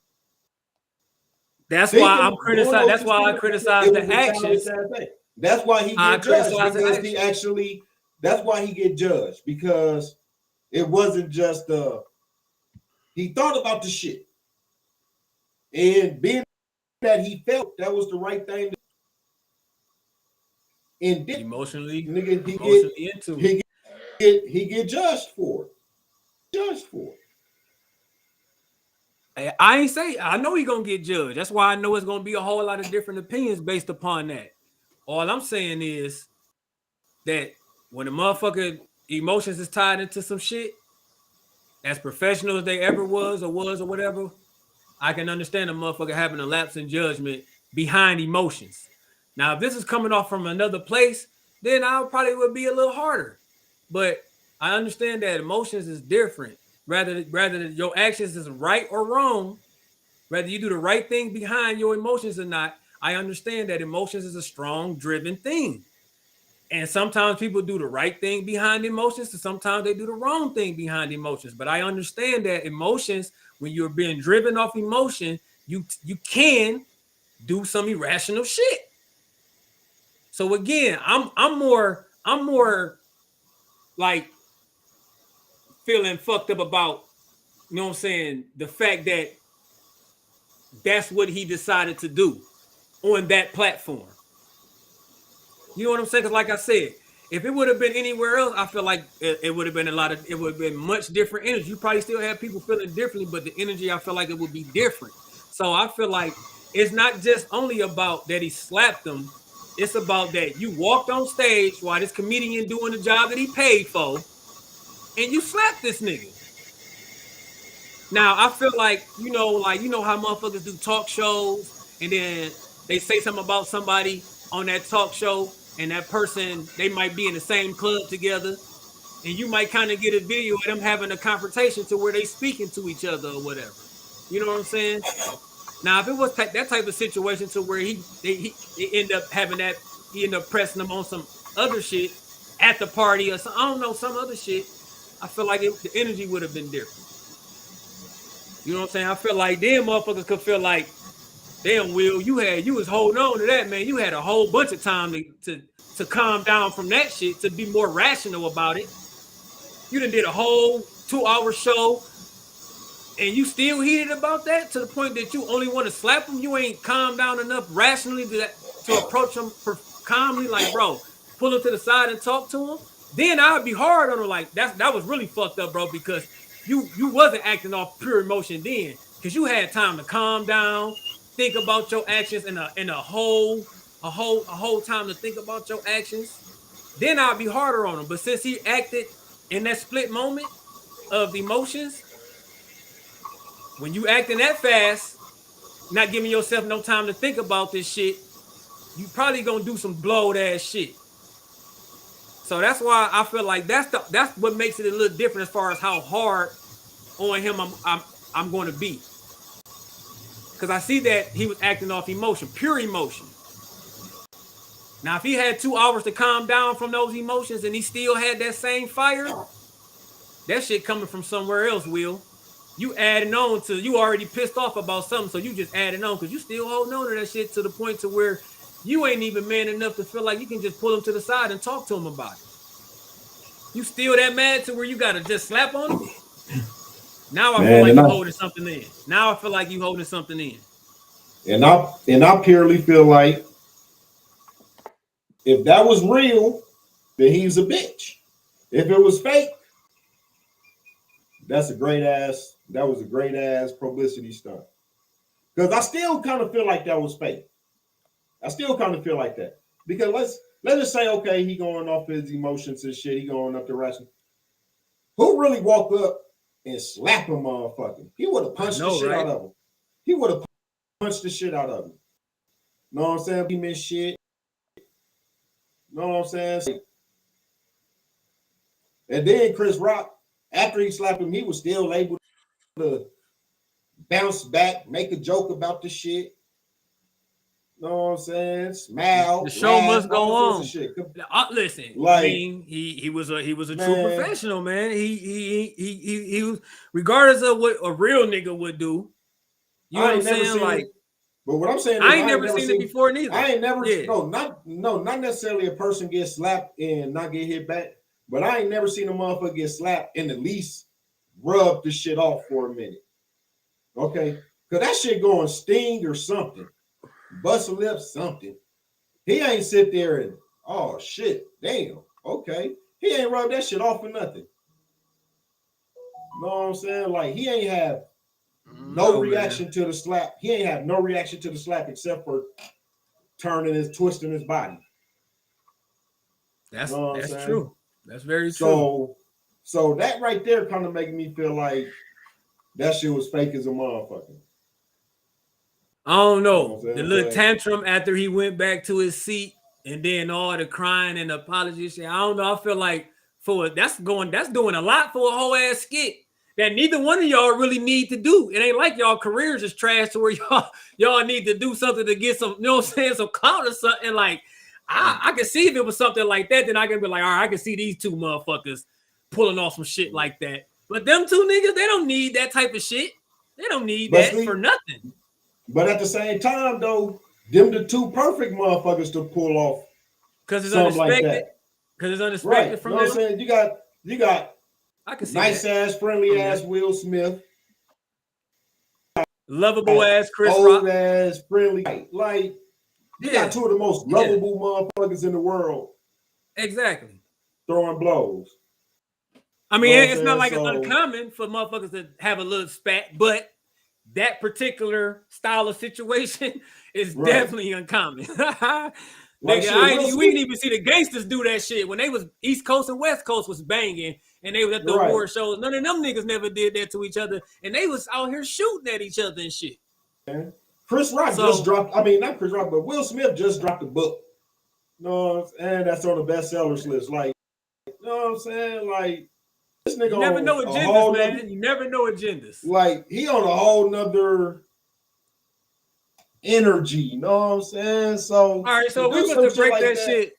that's why I'm criticizing. That's why I criticize the actions. That's why he get judged because that's why he get judged because it wasn't just he thought about the shit and being that he felt that was the right thing. And emotionally he get judged for it. I ain't say I know he gonna get judged. That's why I know it's gonna be a whole lot of different opinions based upon that. All I'm saying is that when the motherfucker emotions is tied into some shit, as professional as they ever was or whatever, I can understand a motherfucker having a lapse in judgment behind emotions. Now, if this is coming off from another place, then I probably would be a little harder. But I understand that emotions is different. Rather your actions is right or wrong, whether you do the right thing behind your emotions or not, I understand that emotions is a strong driven thing. And sometimes people do the right thing behind emotions, and sometimes they do the wrong thing behind emotions. But I understand that emotions, when you're being driven off emotion, you can do some irrational shit. So again, I'm more like feeling fucked up about, you know what I'm saying, the fact that that's what he decided to do on that platform. You know what I'm saying? Because like I said, if it would have been anywhere else, I feel like it would have been it would have been much different energy. You probably still have people feeling differently, but the energy, I feel like it would be different. So I feel like it's not just only about that he slapped him. It's about that you walked on stage while this comedian doing the job that he paid for, and you slapped this nigga. Now I feel like you know how motherfuckers do talk shows, and then they say something about somebody on that talk show, and that person they might be in the same club together, and you might kind of get a video of them having a confrontation to where they speaking to each other or whatever. You know what I'm saying? Now, if it was that type of situation to where he end up having that, he end up pressing them on some other shit at the party or some, I don't know, some other shit, I feel like the energy would have been different. You know what I'm saying? I feel like them motherfuckers could feel like, damn, Will, you was holding on to that, man. You had a whole bunch of time to calm down from that shit, to be more rational about it. You done did a whole 2-hour show, and you still heated about that to the point that you only want to slap him. You ain't calmed down enough rationally to approach him calmly, like, bro, pull him to the side and talk to him. Then I would be hard on him, like that was really fucked up, bro, because you wasn't acting off pure emotion then, because you had time to calm down, think about your actions, and a whole time to think about your actions. Then I'd be harder on him. But since he acted in that split moment of emotions, when you acting that fast, not giving yourself no time to think about this shit, you probably gonna do some blowed ass shit. So that's why I feel like that's what makes it a little different as far as how hard on him I'm going to be. Because I see that he was acting off emotion, pure emotion. Now, if he had 2 hours to calm down from those emotions and he still had that same fire, that shit coming from somewhere else, Will. You adding on to, you already pissed off about something, so you just adding on because you still holding on to that shit to the point to where you ain't even man enough to feel like you can just pull him to the side and talk to him about it. You still that mad to where you got to just slap on him? Now I feel like you're holding something in. Now I feel like you holding something in. And I purely feel like if that was real, then he's a bitch. If it was fake, that was a great ass publicity stunt. Because I still kind of feel like that was fake. I still kind of feel like that. Because let's just say, okay, he going off his emotions and shit, he going up the ration. Who really walked up and slapped a motherfucker? He would have punched the shit out of him. He would have punched the shit out of him. Know what I'm saying? He missed shit. Know what I'm saying? And then Chris Rock, after he slapped him, he was still able to bounce back, make a joke about the shit. Know what I'm saying? Smile. The show must go on. Listen, like, I mean, he was a true professional, man. He was, regardless of what a real nigga would do. You know what I'm saying? Like, but what I'm saying is I ain't never seen it before neither. I ain't never not necessarily a person get slapped and not get hit back, but I ain't never seen a motherfucker get slapped and at least rub the shit off for a minute. Okay, because that shit going sting or something. Bust a lip, something. He ain't sit there and, oh shit, damn, okay. He ain't rubbed that shit off for nothing. Know what I'm saying? Like, he ain't have no reaction to the slap. He ain't have no reaction to the slap except for twisting his body. That's true. That's very true. So that right there kind of making me feel like that shit was fake as a motherfucker. I don't know. The little tantrum after he went back to his seat and then all the crying and the apology shit. I don't know. I feel like that's doing a lot for a whole ass skit that neither one of y'all really need to do. It ain't like y'all careers is trash to where y'all need to do something to get some, you know what I'm saying, some clout or something. Like, I can see if it was something like that, then I can be like, all right, I can see these two motherfuckers pulling off some shit like that. But them two niggas, they don't need that type of shit. They don't need that for nothing. But at the same time, though, them the two perfect motherfuckers to pull off. Because it's unexpected. Because it's unexpected from them. You know what I'm saying? You got I can see nice ass, friendly ass Will Smith. Lovable ass Chris old Rock. ass, friendly. Like, You got two of the most lovable motherfuckers in the world. Exactly. Throwing blows. I mean, it's not like it's uncommon for motherfuckers to have a little spat, but that particular style of situation is definitely uncommon. Like Nigga, we didn't even see the gangsters do that shit when they was East Coast and West Coast was banging and they was at the award shows. None of them niggas never did that to each other, and they was out here shooting at each other and shit. Chris Rock just dropped. I mean, not Chris Rock, but Will Smith just dropped a book. No, and that's on the bestsellers list. Like, you know what I'm saying? Like, this nigga you never know agendas, man. You never know agendas. Like, he on a whole nother energy. You know what I'm saying? So, all right. So we was to break like that shit.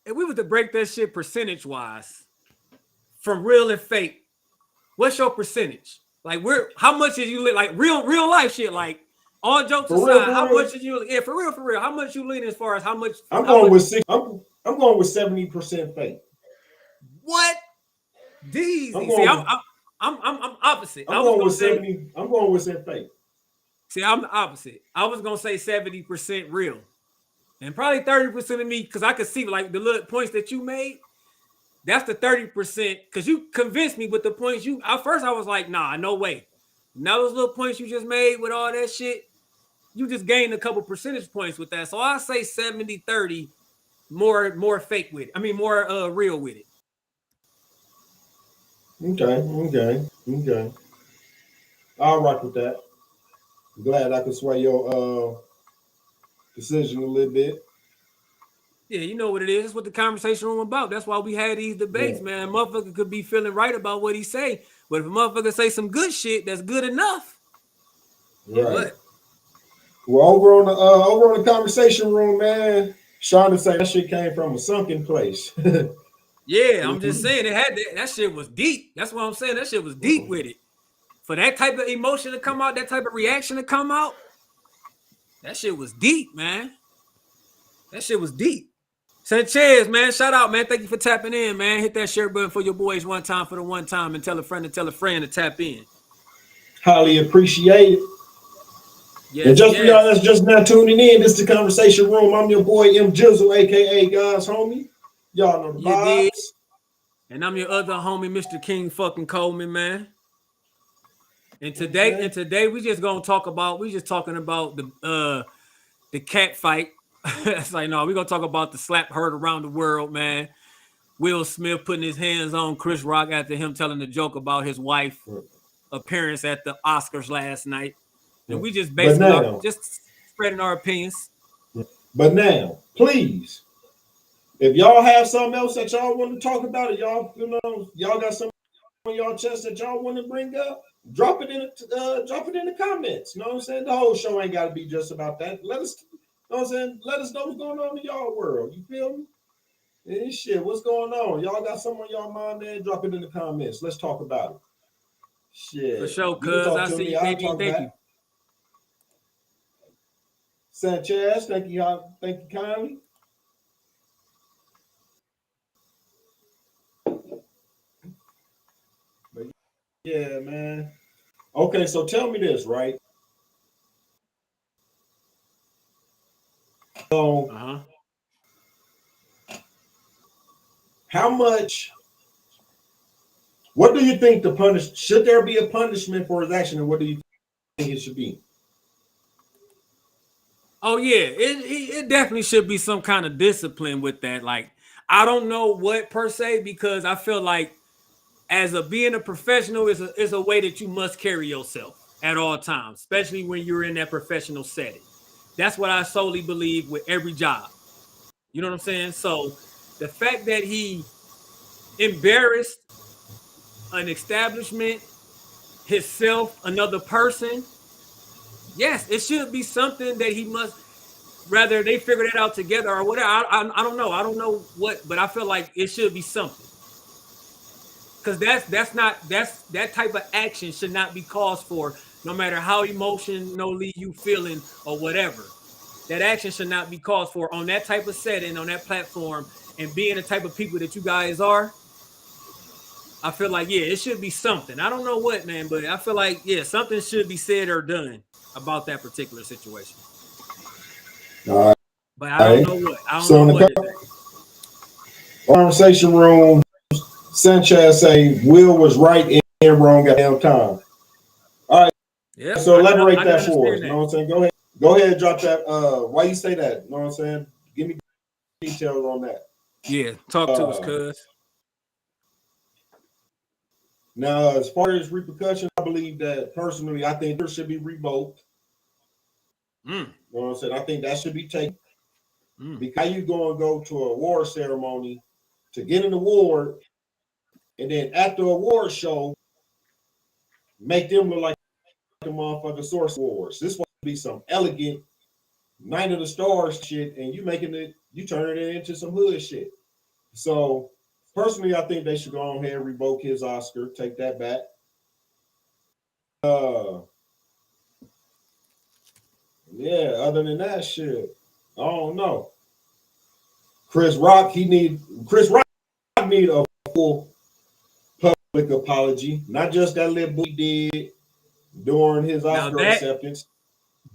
If we was to break that shit percentage wise, from real and fake, what's your percentage? Like, how much is you like real life shit? Like, all jokes aside, how much is you? Yeah, for real. How much you lean as far as how much? I'm going with 6. I'm going with 70% fake. What? These? See, I'm opposite. I'm going with 70. I'm going with 70 fake. See, I'm the opposite. I was gonna say 70% real, and probably 30% of me, because I could see like the little points that you made. That's the 30%, because you convinced me with the points you. At first, I was like, nah, no way. Now those little points you just made with all that shit, you just gained a couple percentage points with that. So I say 70-30, more fake with it. I mean, more real with it. Okay. I'll rock with that. I'm glad I could sway your decision a little bit. Yeah, you know what it is. That's what the conversation room about. That's why we had these debates, man. Motherfucker could be feeling right about what he say, but if a motherfucker say some good shit, that's good enough. Right. What? Well, over on the conversation room, man, Shonda say that shit came from a sunken place. Yeah, I'm just saying that shit was deep. That's what I'm saying. That shit was deep with it. For that type of emotion to come out, that type of reaction to come out, that shit was deep, man. That shit was deep. Sanchez, man, shout out, man. Thank you for tapping in, man. Hit that share button for your boys one time for the one time, and tell a friend to tap in. Highly appreciated. Yes, and just for y'all that's just now tuning in, this is the conversation room. I'm your boy Gizzle, aka God's homie. Y'all know the vibes. And I'm your other homie, Mr. King fucking Coleman, man. And today we just talking about the cat fight. It's like, no, we're gonna talk about the slap heard around the world, man. Will Smith putting his hands on Chris Rock after him telling the joke about his wife appearance at the Oscars last night. And we just basically just spreading our opinions. But now, please, if y'all have something else that y'all want to talk about, or y'all got something on y'all chest that y'all want to bring up, drop it in the comments. You know what I'm saying? The whole show ain't got to be just about that. Let us know what's going on in y'all world. You feel me? And shit, what's going on? Y'all got something on y'all mind, man? Drop it in the comments. Let's talk about it. Shit. For sure, cuz I see you, baby. Thank you. Sanchez, thank you kindly. But yeah, man. Okay, so tell me this, right? So, how much? What do you think should there be a punishment for his action, and what do you think it should be? Oh yeah, it definitely should be some kind of discipline with that. Like, I don't know what per se, because I feel like being a professional is a way that you must carry yourself at all times, especially when you're in that professional setting. That's what I solely believe with every job. You know what I'm saying? So the fact that he embarrassed an establishment, himself, another person, yes, it should be something that he must, rather they figure that out together or whatever. I don't know. I don't know what, but I feel like it should be something. Because that type of action should not be caused for, no matter how emotionally you feeling or whatever. That action should not be caused for on that type of setting, on that platform, and being the type of people that you guys are. I feel like, yeah, it should be something. I don't know what, man, but I feel like, yeah, something should be said or done about that particular situation. All right. But I don't know what. I So don't know in the conversation room, Sanchez say Will was right and wrong at the time. All right. Yeah. So elaborate that for for us. You know what I'm saying? Go ahead. Go ahead and drop that. Why you say that? You know what I'm saying? Give me details on that. Yeah. Talk to us, cuz. Now, as far as repercussions, I believe that personally, I think there should be revoked. You know what I'm saying? I think that should be taken. Because you go to a award ceremony to get an award, and then at the award show, make them look like the motherfucking Source Awards. This will be some elegant Night of the Stars shit, and you turning it into some hood shit. So personally, I think they should go on ahead and revoke his Oscar, take that back. Yeah, other than that shit, I don't know. Chris Rock need a full public apology, not just that little boy did during his Oscar acceptance.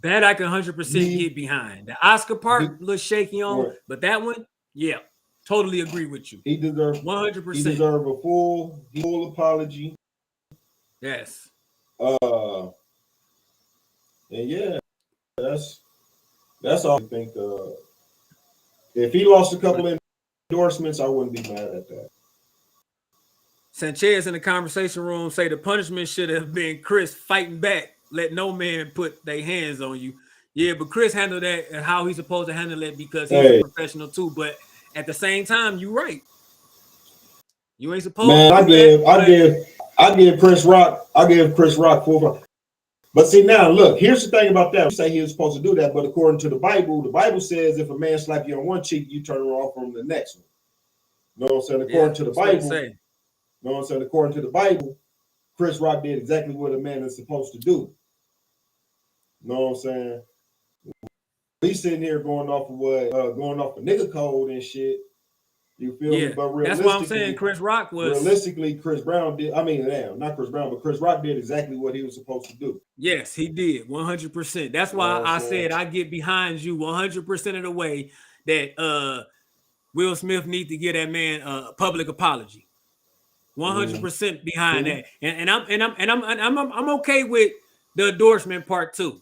That I can 100% get behind. The Oscar part, a little shaky on, but that one, yeah, totally agree with you. He deserves 100%. He deserves a full apology. Yes. And yeah, that's all I think. If he lost a couple of endorsements, I wouldn't be mad at that. Sanchez in the conversation room say the punishment should have been Chris fighting back. Let no man put their hands on you. Yeah, but Chris handled that and how he's supposed to handle it because he's a professional too. But at the same time, you're right. You ain't supposed to. I give Chris Rock full. But see now, look, here's the thing about that. You say he was supposed to do that, but according to the Bible says if a man slap you on one cheek, you turn off from the next one. You know what I'm saying? According to the Bible, Chris Rock did exactly what a man is supposed to do. You know what I'm saying? We sitting here going off of nigga code and shit. You feel me? But that's why I'm saying Chris Rock was realistically Chris Brown did. I mean, not Chris Brown, but Chris Rock did exactly what he was supposed to do. Yes, he did 100%. That's why I said I get behind you 100% of the way that Will Smith need to get that man a public apology. 100% behind that, and I'm okay with the endorsement part too.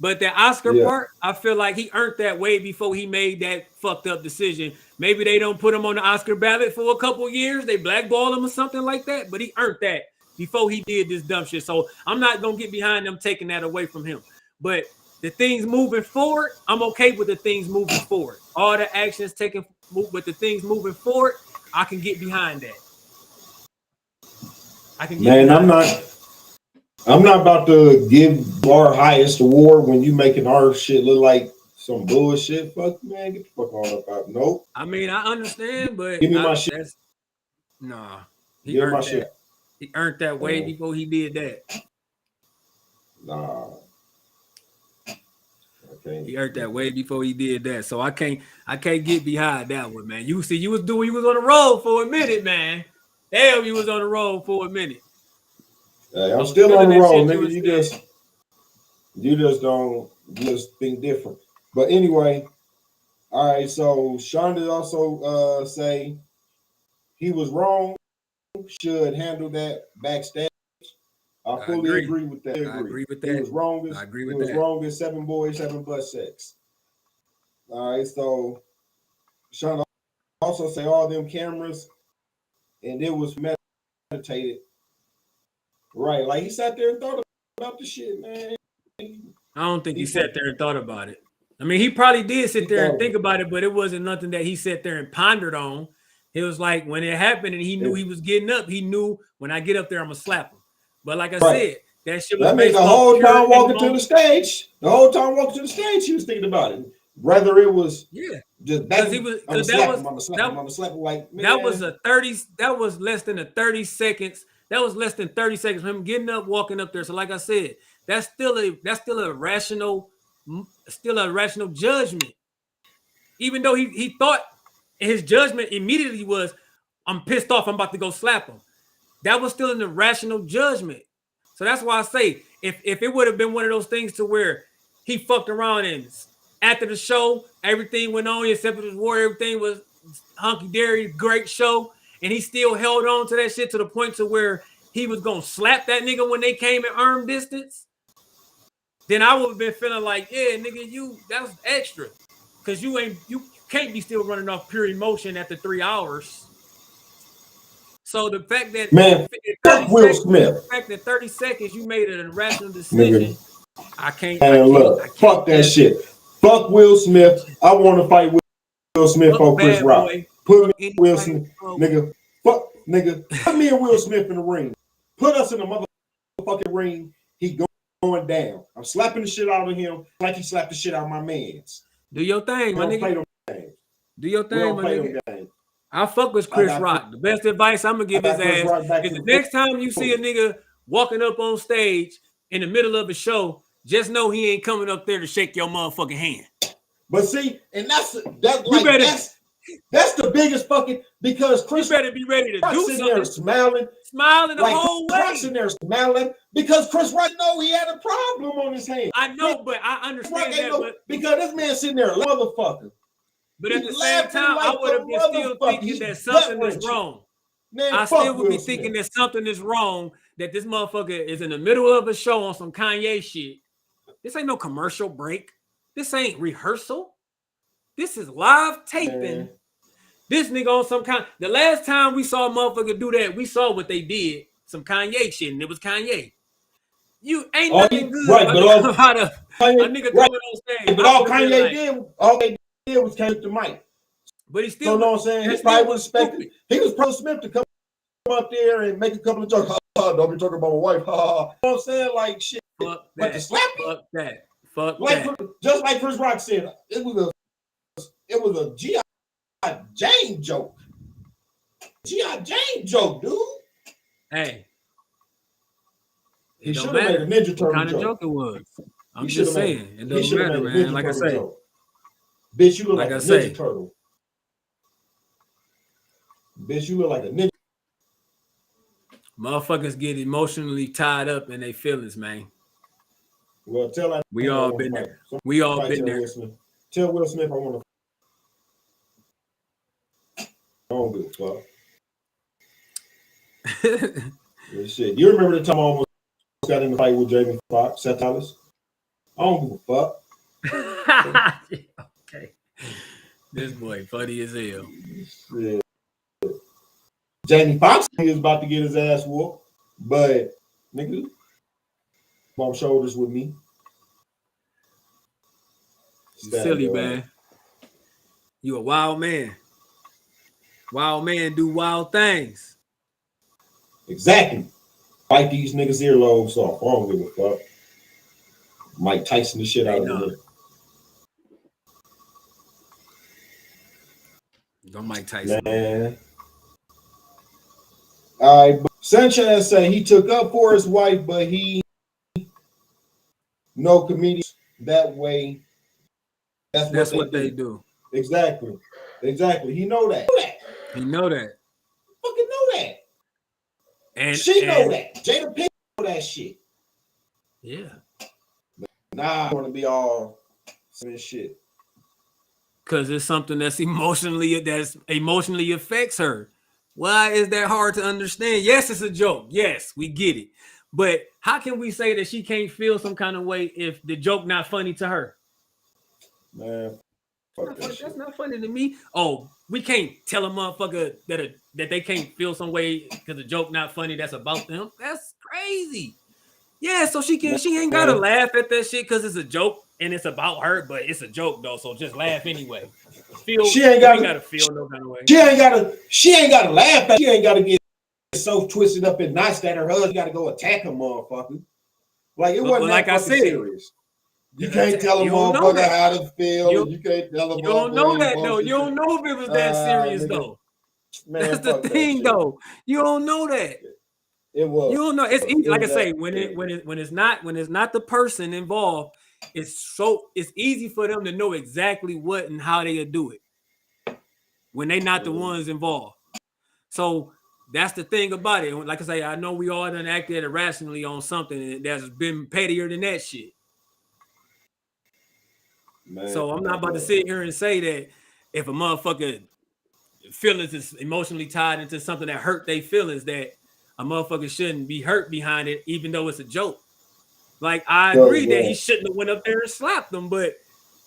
But the Oscar part, I feel like he earned that way before he made that fucked up decision. Maybe they don't put him on the Oscar ballot for a couple of years. They blackball him or something like that. But he earned that before he did this dumb shit. So I'm not going to get behind them taking that away from him. But the things moving forward, I'm okay with the things moving forward. All the actions taken, but the things moving forward, I can get behind that. I'm not about to give our highest award when you making our shit look like some bullshit. Fuck, man, get the fuck on up out. Nope. I mean, I understand, but give me my shit. Nah, he earned that. Shit. He earned that way before he did that. Nah. Okay. He earned that way before he did that. So I can't get behind that one, man. You see, you was on the road for a minute, man. Damn, you was on the road for a minute. Hey, I'm still on the road, nigga. You just think different. But anyway, all right. So Shonda also say he was wrong. Should handle that backstage. I fully agree with that. I agree with that. He was wrong. I agree with that. He was wrong as 7 boys having butt sex. All right. So Shonda also say all them cameras, and it was meditated. Right, like he sat there and thought about the shit, man. I don't think he sat there and thought about it. I mean, he probably did sit there and think about it, but it wasn't nothing that he sat there and pondered on. It was like when it happened and he knew he was getting up, he knew when I get up there, I'm going to slap him. But like I said, that shit was based the whole time walking to the stage. The whole time walking to the stage, he was thinking about it. Whether it was just that was less than 30 seconds. That was less than 30 seconds from him getting up, walking up there. So, like I said, that's still a rational judgment. Even though he thought his judgment immediately was, I'm pissed off, I'm about to go slap him. That was still an irrational judgment. So that's why I say, if it would have been one of those things to where he fucked around and after the show, everything went on except it was war. Everything was hunky-dory, great show. And he still held on to that shit to the point to where he was going to slap that nigga when they came in arm distance. Then I would have been feeling like, yeah, nigga, that was extra. Because you can't be still running off pure emotion after 3 hours. So the fact that the fact that 30 seconds you made an irrational decision, nigga. I can't. Fuck that shit. Fuck Will Smith. I want to fight Will Smith or Chris Rock. Boy. Put me Will Smith, nigga. Fuck, nigga. Put me and Will Smith in the ring. Put us in the motherfucking ring. He going down. I'm slapping the shit out of him like he slapped the shit out of my mans. Do your thing, my nigga. Do your thing, my nigga. I fuck with Chris Rock. The best advice I'm gonna give his ass is the next time you see a nigga walking up on stage in the middle of a show, just know he ain't coming up there to shake your motherfucking hand. But see, and that's the biggest fucking because Chris you better be ready to do something. There smiling the whole way. Rock's in there smiling because Chris Rock know he had a problem on his hand. I know, but I understand that. Because this man sitting there, motherfucker. But at the same time, I would have been still thinking that something is wrong. Man, I still would be thinking that something is wrong, that this motherfucker is in the middle of a show on some Kanye shit. This ain't no commercial break. This ain't rehearsal. This is live taping. Man. This nigga on some kind. The last time we saw a motherfucker do that, we saw what they did. Some Kanye shit, and it was Kanye. You ain't nothing good right, about a nigga coming on stage. But all they did was came to Mike. But he still, you know what I'm saying? He probably was expecting. He was Pro Smith to come up there and make a couple of jokes. Don't be talking about my wife. You know what I'm saying? Like shit. Fuck that. But to slap fuck that. Fuck like, that. Just like Chris Rock said, it was a G.I. Jane joke. G.I. Jane joke, dude. Hey. He should have made a Ninja Turtle what kind of joke it was. I'm just saying. It doesn't matter, man. Like I say. Bitch, you look like a Ninja Turtle. Bitch, you look like a Ninja. Motherfuckers get emotionally tied up in their feelings, man. Well, tell that we all been there. We all been there. Tell Will Smith I want to. I don't give a fuck. Shit. You remember the time I almost got in the fight with Jamie Foxx, Satalis? I don't give a fuck. Okay. This boy funny as hell. Yeah. Jamie Foxx is about to get his ass whooped, but nigga, on shoulders with me. Silly man. You a wild man. Wild man do wild things. Exactly. Bite these niggas' earlobes off. I don't give a fuck. Mike Tyson the shit out of them. Don't Mike Tyson. Man. All right, but Sanchez said he took up for his wife, but he no comedians that way. That's what they do. Exactly. He know that. He know that. Fucking know that. And she know that. Jada Pinkett know that shit. Yeah. Nah, I want to be all this shit. Because it's something that's emotionally affects her. Why is that hard to understand? Yes, it's a joke. Yes, we get it. But how can we say that she can't feel some kind of way if the joke not funny to her? Man, that's not funny to me. Oh, we can't tell a motherfucker that they can't feel some way because the joke not funny. That's about them. That's crazy. Yeah, so she ain't gotta laugh at that shit because it's a joke and it's about her, but it's a joke though. So just laugh anyway. She ain't gotta feel no kind of way. She ain't gotta laugh at. She ain't gotta get so twisted up in knots that her husband gotta go attack a motherfucker. Like it wasn't like I said. Serious. You can't tell a motherfucker how to feel. You can't tell a motherfucker. You don't know that though. You don't know if it was that serious though. Man, that's the thing though. You don't know that. It was. You don't know. It's easy. Like I say, when it's not the person involved, it's easy for them to know exactly what and how they'll do it when they not the ones involved. So that's the thing about it. Like I say, I know we all done acted irrationally on something that's been pettier than that shit. Man, so I'm not about to sit here and say that if a motherfucker feelings is emotionally tied into something that hurt their feelings, that a motherfucker shouldn't be hurt behind it, even though it's a joke. Like, I agree that he shouldn't have went up there and slapped them, but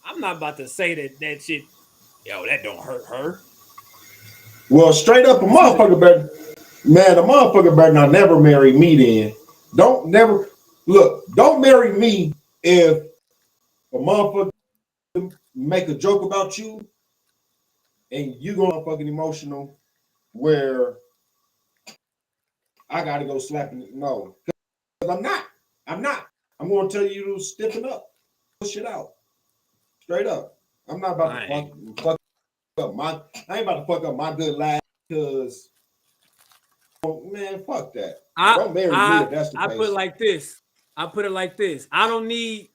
I'm not about to say that shit, yo, that don't hurt her. Well, straight up, a motherfucker better, man, a motherfucker better not never marry me then. Don't marry me if a motherfucker make a joke about you and you going fucking emotional where I gotta go slapping it. No, because I'm not. I'm gonna tell you to stiffen up, push it out. Straight up. I'm not about to fuck up I ain't about to fuck up my good life because man, fuck that. Don't marry me if that's the case. I put it like this. I don't need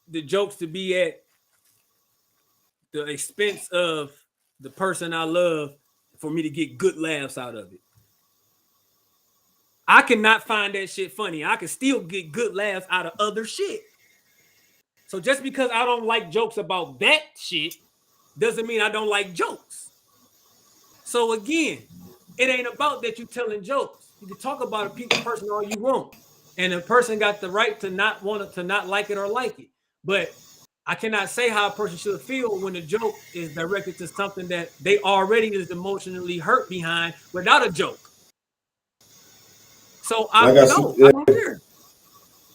the jokes to be at the expense of the person I love for me to get good laughs out of it. I cannot find that shit funny. I can still get good laughs out of other shit. So just because I don't like jokes about that shit doesn't mean I don't like jokes. So again, it ain't about that you telling jokes. You can talk about a person all you want, and a person got the right to not like it or like it. But I cannot say how a person should feel when a joke is directed to something that they already is emotionally hurt behind without a joke. So I don't care.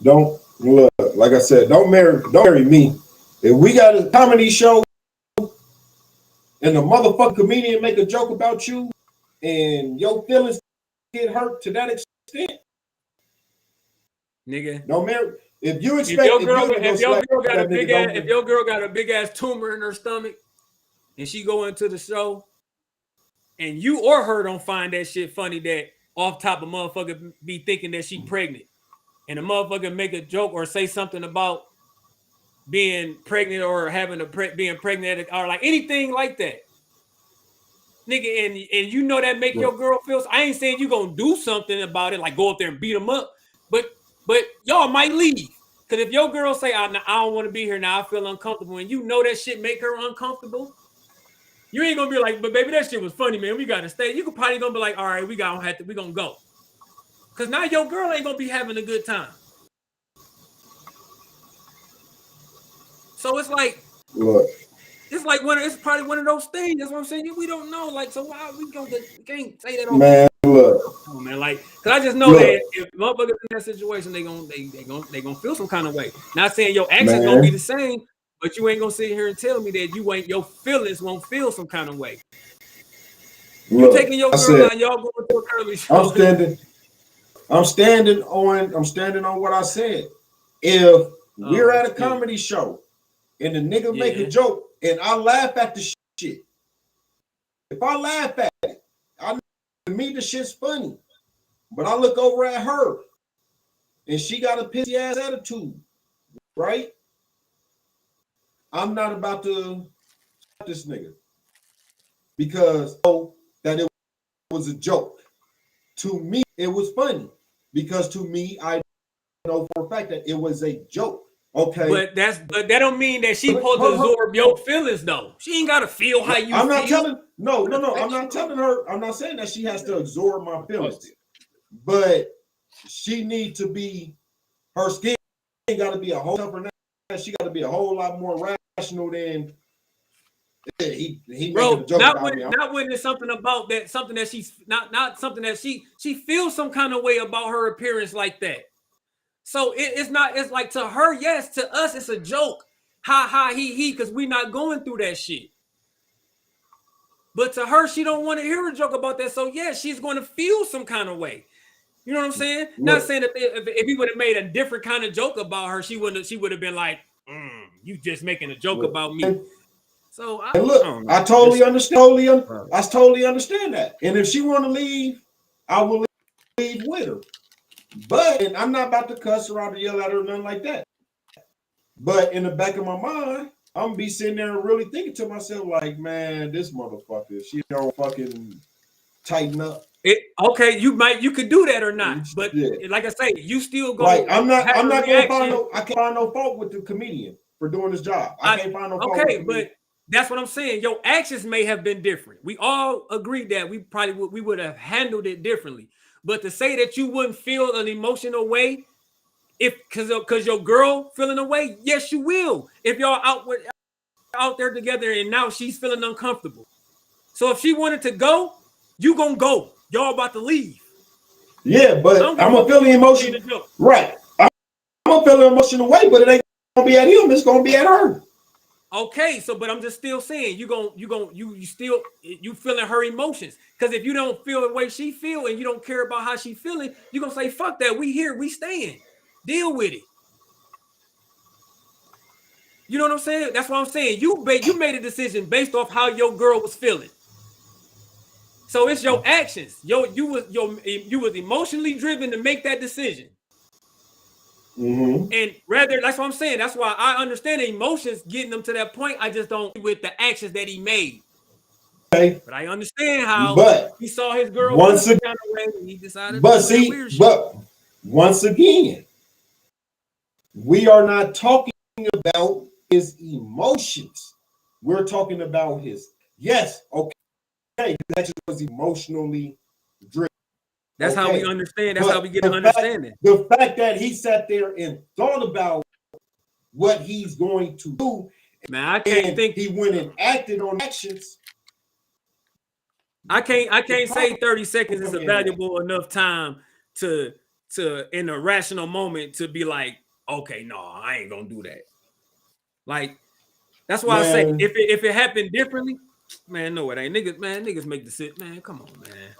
Don't look, like I said, don't marry me. If we got a comedy show and the motherfucking comedian make a joke about you and your feelings get hurt to that extent, nigga, don't marry. If your girl got a big ass tumor in her stomach and she go into the show and you or her don't find that shit funny, that off top of motherfucker be thinking that she pregnant, and a motherfucker make a joke or say something about being pregnant or being pregnant or like anything like that, nigga, and you know that make your girl feel. I ain't saying you gonna do something about it, like go up there and beat them up, but y'all might leave. Because if your girl say, I don't want to be here now, I feel uncomfortable, and you know that shit make her uncomfortable, you ain't gonna be like, but baby, that shit was funny, man. We gotta stay. You could probably gonna be like, all right, we gonna go. Because now your girl ain't gonna be having a good time. So it's like, it's probably one of those things. That's what I'm saying. We don't know. Like, so why we can't say that on man? Look, oh, man, like, cause I just know that if motherfuckers in that situation, they gonna feel some kind of way. Not saying your actions gonna be the same, but you ain't gonna sit here and tell me that your feelings won't feel some kind of way. You taking your girl out, y'all going to a curly show. I'm standing on what I said. If we're at a comedy show and the nigga make a joke and I laugh at the shit, if I laugh at it, to me the shit's funny. But I look over at her and she got a pissy ass attitude, right? I'm not about to slap this nigga because that it was a joke. To me, it was funny because to me, I know for a fact that it was a joke. Okay, but that don't mean that she supposed to absorb your feelings though. She ain't gotta feel how you feel. I'm not telling her. I'm not saying that she has to absorb my feelings, but she needs to be, her skin got to be a whole tougher. She got to be a whole lot more rational than he bro. Making a joke about me. Not when it's something about that, something that she's not something that she feels some kind of way about her appearance like that. So it's not. It's like to her, yes. To us, it's a joke. Ha ha he because we not going through that shit. But to her, she don't want to hear a joke about that. So yeah, she's going to feel some kind of way. You know what I'm saying? Look, not saying that if he would have made a different kind of joke about her, she would have been like, you just making a joke about me. So I totally understand. I totally understand that. And if she want to leave, I will leave with her. But I'm not about to cuss her out or yell at her or nothing like that. But in the back of my mind, I'm gonna be sitting there and really thinking to myself, like, man, this motherfucker, she don't fucking tighten up. Okay, you could do that or not, but like I say, you still go. Like I can't find no fault with the comedian for doing his job. I can't find no fault. Okay, but that's what I'm saying. Your actions may have been different. We all agreed that we would have handled it differently. But to say that you wouldn't feel an emotional way if because your girl feeling a way, yes, you will. If y'all out there together and now she's feeling uncomfortable. So if she wanted to go, you gonna go. Y'all about to leave. Yeah, but I'm gonna feel the emotion. Right. I'm gonna feel the emotional way, but it ain't gonna be at him, it's gonna be at her. Okay, so but I'm just still saying you still feeling her emotions. Because if you don't feel the way she feel and you don't care about how she feeling, you're gonna say, fuck that, we here, we staying. Deal with it. You know what I'm saying? That's what I'm saying. You made a decision based off how your girl was feeling. So it's your actions. You was emotionally driven to make that decision. Mm-hmm. And rather, that's what I'm saying. That's why I understand the emotions getting them to that point. I just don't with the actions that he made. Okay. But I understand how he saw his girl once again, and he decided but to do see, weird shit. but once again, we are not talking about his emotions. We're talking about his okay, that just was emotionally driven. That's how we understand. That's how we get an understanding. The fact that he sat there and thought about what he's going to do, man, I can't think he went and acted on actions. I can't say 30 seconds is a valuable enough time to in a rational moment to be like, okay, no, I ain't gonna do that. Like, that's why I say if it happened differently, man, no, it ain't. Niggas make the shit, man. Come on, man.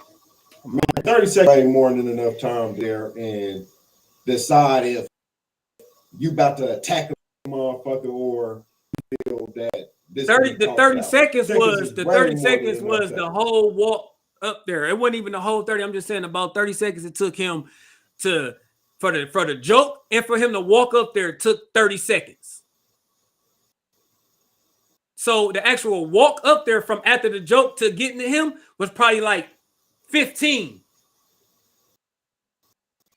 30 seconds ain't more than enough time there and decide if you about to attack a motherfucker or feel that this 30 seconds was the whole walk up there. It wasn't even the whole 30. I'm just saying about 30 seconds it took him for the joke and for him to walk up there, it took 30 seconds. So the actual walk up there from after the joke to getting to him was probably like 15.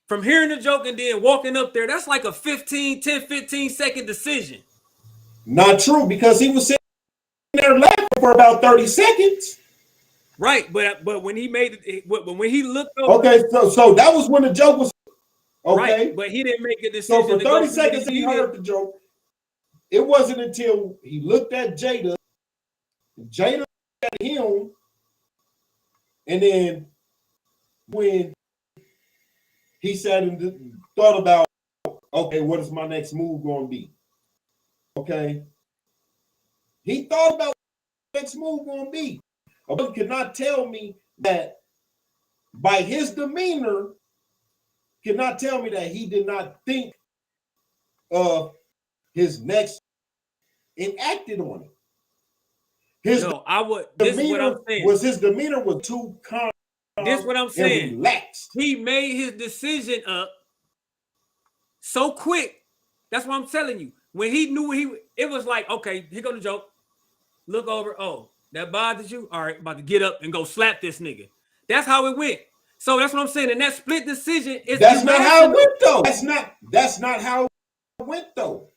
From hearing the joke and then walking up there, that's like a 15 second decision. Not true, because he was sitting there laughing for about 30 seconds. Right, but when he made it, when he looked over. Okay, so that was when the joke was okay. Right, but he didn't make a decision. So for 30 seconds he heard the joke. It wasn't until he looked at Jada looked at him, and then when he sat and thought about, okay, what is my next move going to be? Okay. He thought about what the next move going to be. A brother could not tell me that by his demeanor, cannot tell me that he did not think of his next and acted on it. His demeanor was too calm. This what I'm saying. Relaxed. He made his decision up so quick. That's what I'm telling you. When he knew it was like, okay, here go the joke. Look over. Oh, that bothers you? All right, about to get up and go slap this nigga. That's how it went. So that's what I'm saying. And that split decision is that's not how it went though. That's not how it went though.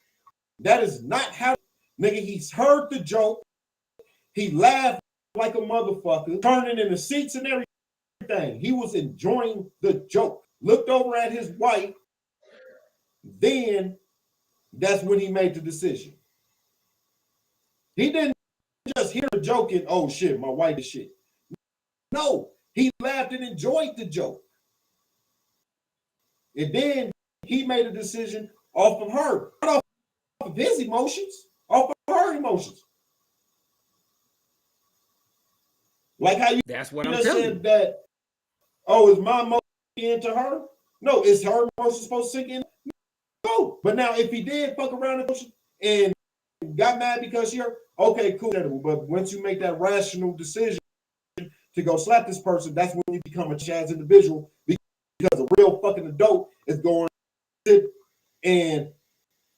That is not how nigga, he's heard the joke. He laughed like a motherfucker, turning in the seats and everything. He was enjoying the joke. Looked over at his wife. Then that's when he made the decision. He didn't just hear the joke and, oh shit, my wife is shit. No, he laughed and enjoyed the joke. And then he made a decision off of her, not off of his emotions, off of her emotions. Like how you that's what I'm telling you. That, oh, is my emotion into her? No, is her emotion supposed to sink in? No. But now if he did fuck around and got mad because you're okay, cool. But once you make that rational decision to go slap this person, that's when you become a Chaz individual, because a real fucking adult is going to sit and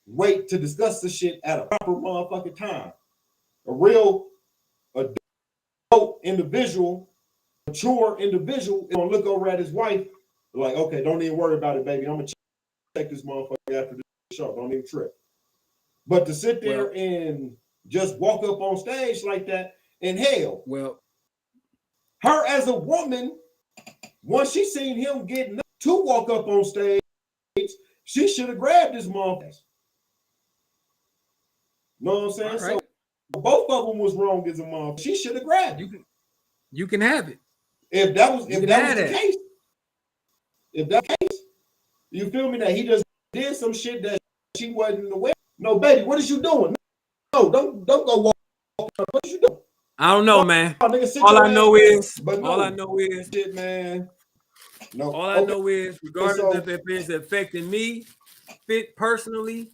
wait to discuss the shit at a proper motherfucking time. A real adult individual, mature individual is gonna look over at his wife like, okay, don't even worry about it, baby. I'm gonna check this motherfucker after this show. Don't even trip. But to sit there and just walk up on stage like that, and hell, her as a woman, once she seen him getting up to walk up on stage, she should have grabbed his motherfucker. Know what I'm saying? Right. So both of them was wrong as a motherfucker. She should have grabbed it. You can have it. If that was the case, if that case, you feel me? That he just did some shit that she wasn't aware. No, baby, what is you doing? No, don't go walk. What is you doing? I don't know, man. All I know is, shit, man. No. All I know is, regardless if it's affecting me, fit personally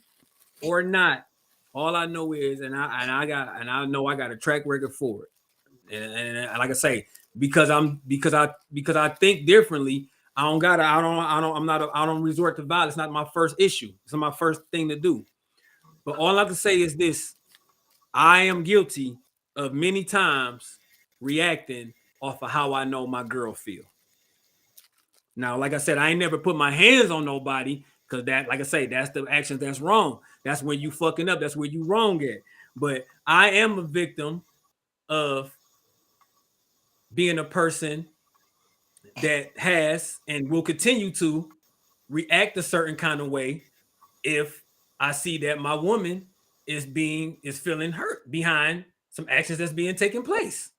or not, all I know is, and I know I got a track record for it, and like I say, because I think differently. I don't resort to violence. It's not my first issue. It's not my first thing to do. But all I have to say is this: I am guilty of many times reacting off of how I know my girl feel. Now, like I said, I ain't never put my hands on nobody because that, like I say, that's the actions that's wrong. That's when you fucking up. That's where you wrong at. But I am a victim of being a person that has and will continue to react a certain kind of way if I see that my woman is feeling hurt behind some actions that's being taken place.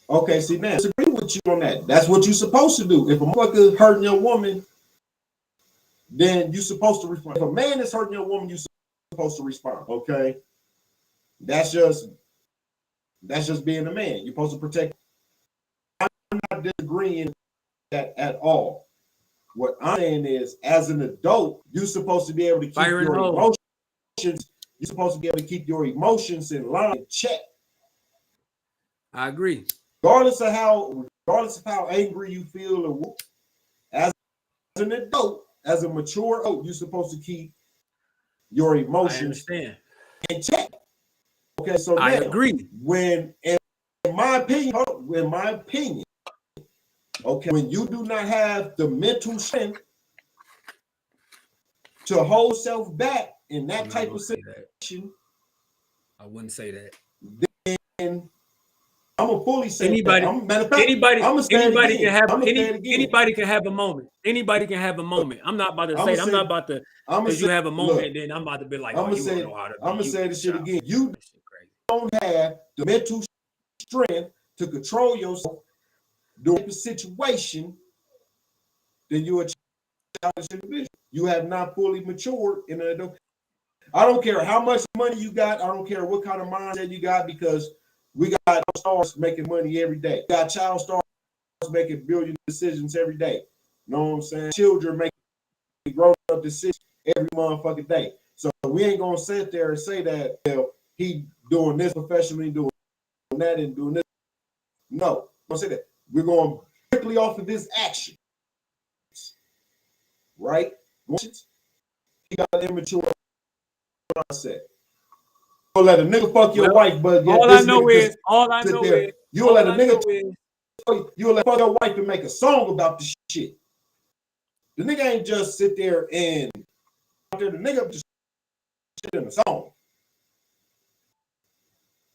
Okay, see, man, I disagree with you on that. That's what you're supposed to do. If a motherfucker is hurting your woman, then you're supposed to respond. If a man is hurting your woman, you're supposed to respond. Okay, that's just being a man. You're supposed to protect. I'm not disagreeing that at all. What I'm saying is, as an adult, you're supposed to be able to keep your emotions. You're supposed to be able to keep your emotions in line, in check. I agree. Regardless of how angry you feel, or as an adult, as a mature adult, you're supposed to keep your emotions in check. Okay, so I agree. When, in my opinion, okay, when you do not have the mental strength to hold self back in that type of situation, I wouldn't say that. Then I'm gonna fully say anybody can have a moment. Anybody can have a moment. I'm not about to say. I'm not about to. Because you have a moment, then I'm about to be like, I'm gonna say this shit again. You don't have the mental strength to control yourself during the situation. Then you're a childish individual. You have not fully matured in an adult. I don't care how much money you got. I don't care what kind of mindset you got, because we got stars making money every day. We got child stars making billion decisions every day. You know what I'm saying? Children making grown-up decisions every motherfucking day. So we ain't gonna sit there and say that, well, he doing this professionally, doing that, and doing this. No, don't say that. We're going quickly off of this action, right? He got an immature mindset. You'll let a nigga fuck your wife, but all I know is you'll let a nigga you'll let fuck your wife and make a song about this shit. The nigga ain't just sit there and the nigga just shit in a song.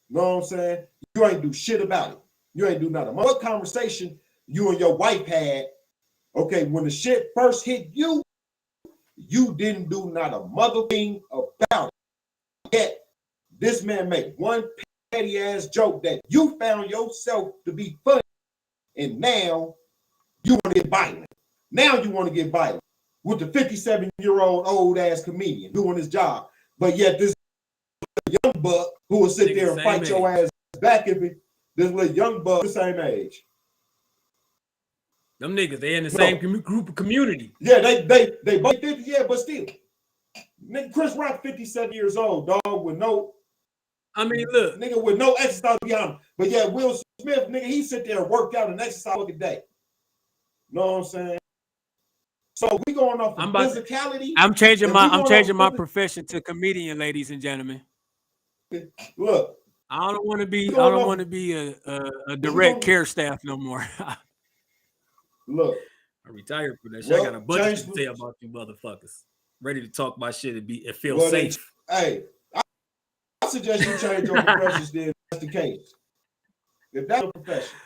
You know what I'm saying? You ain't do shit about it. You ain't do nothing. What conversation you and your wife had? Okay, when the shit first hit you, you didn't do not a mother thing about it. Yet this man made one petty ass joke that you found yourself to be funny, and now you want to get violent. Now you want to get violent with the 57-year-old old ass comedian doing his job, but yet this young buck who will sit there and fight your ass back if this little young buck the same age. Them niggas, they in the same group of community. Yeah, they both 50, yeah, but still. Nigga, Chris Rock 57 years old, dog, with no. I mean, look, nigga with no exercise beyond him. But yeah, Will Smith, nigga, he sit there and work out and exercise every day. Know what I'm saying? So we going off of physicality. I'm changing my profession to comedian, ladies and gentlemen. Look, I don't want to be a direct care staff no more. Look, I retired for that shit. I got a bunch to say about you motherfuckers. ready to talk about shit and feel Well, safe. Hey, I suggest you change your professions then. That's the case. If that's your profession,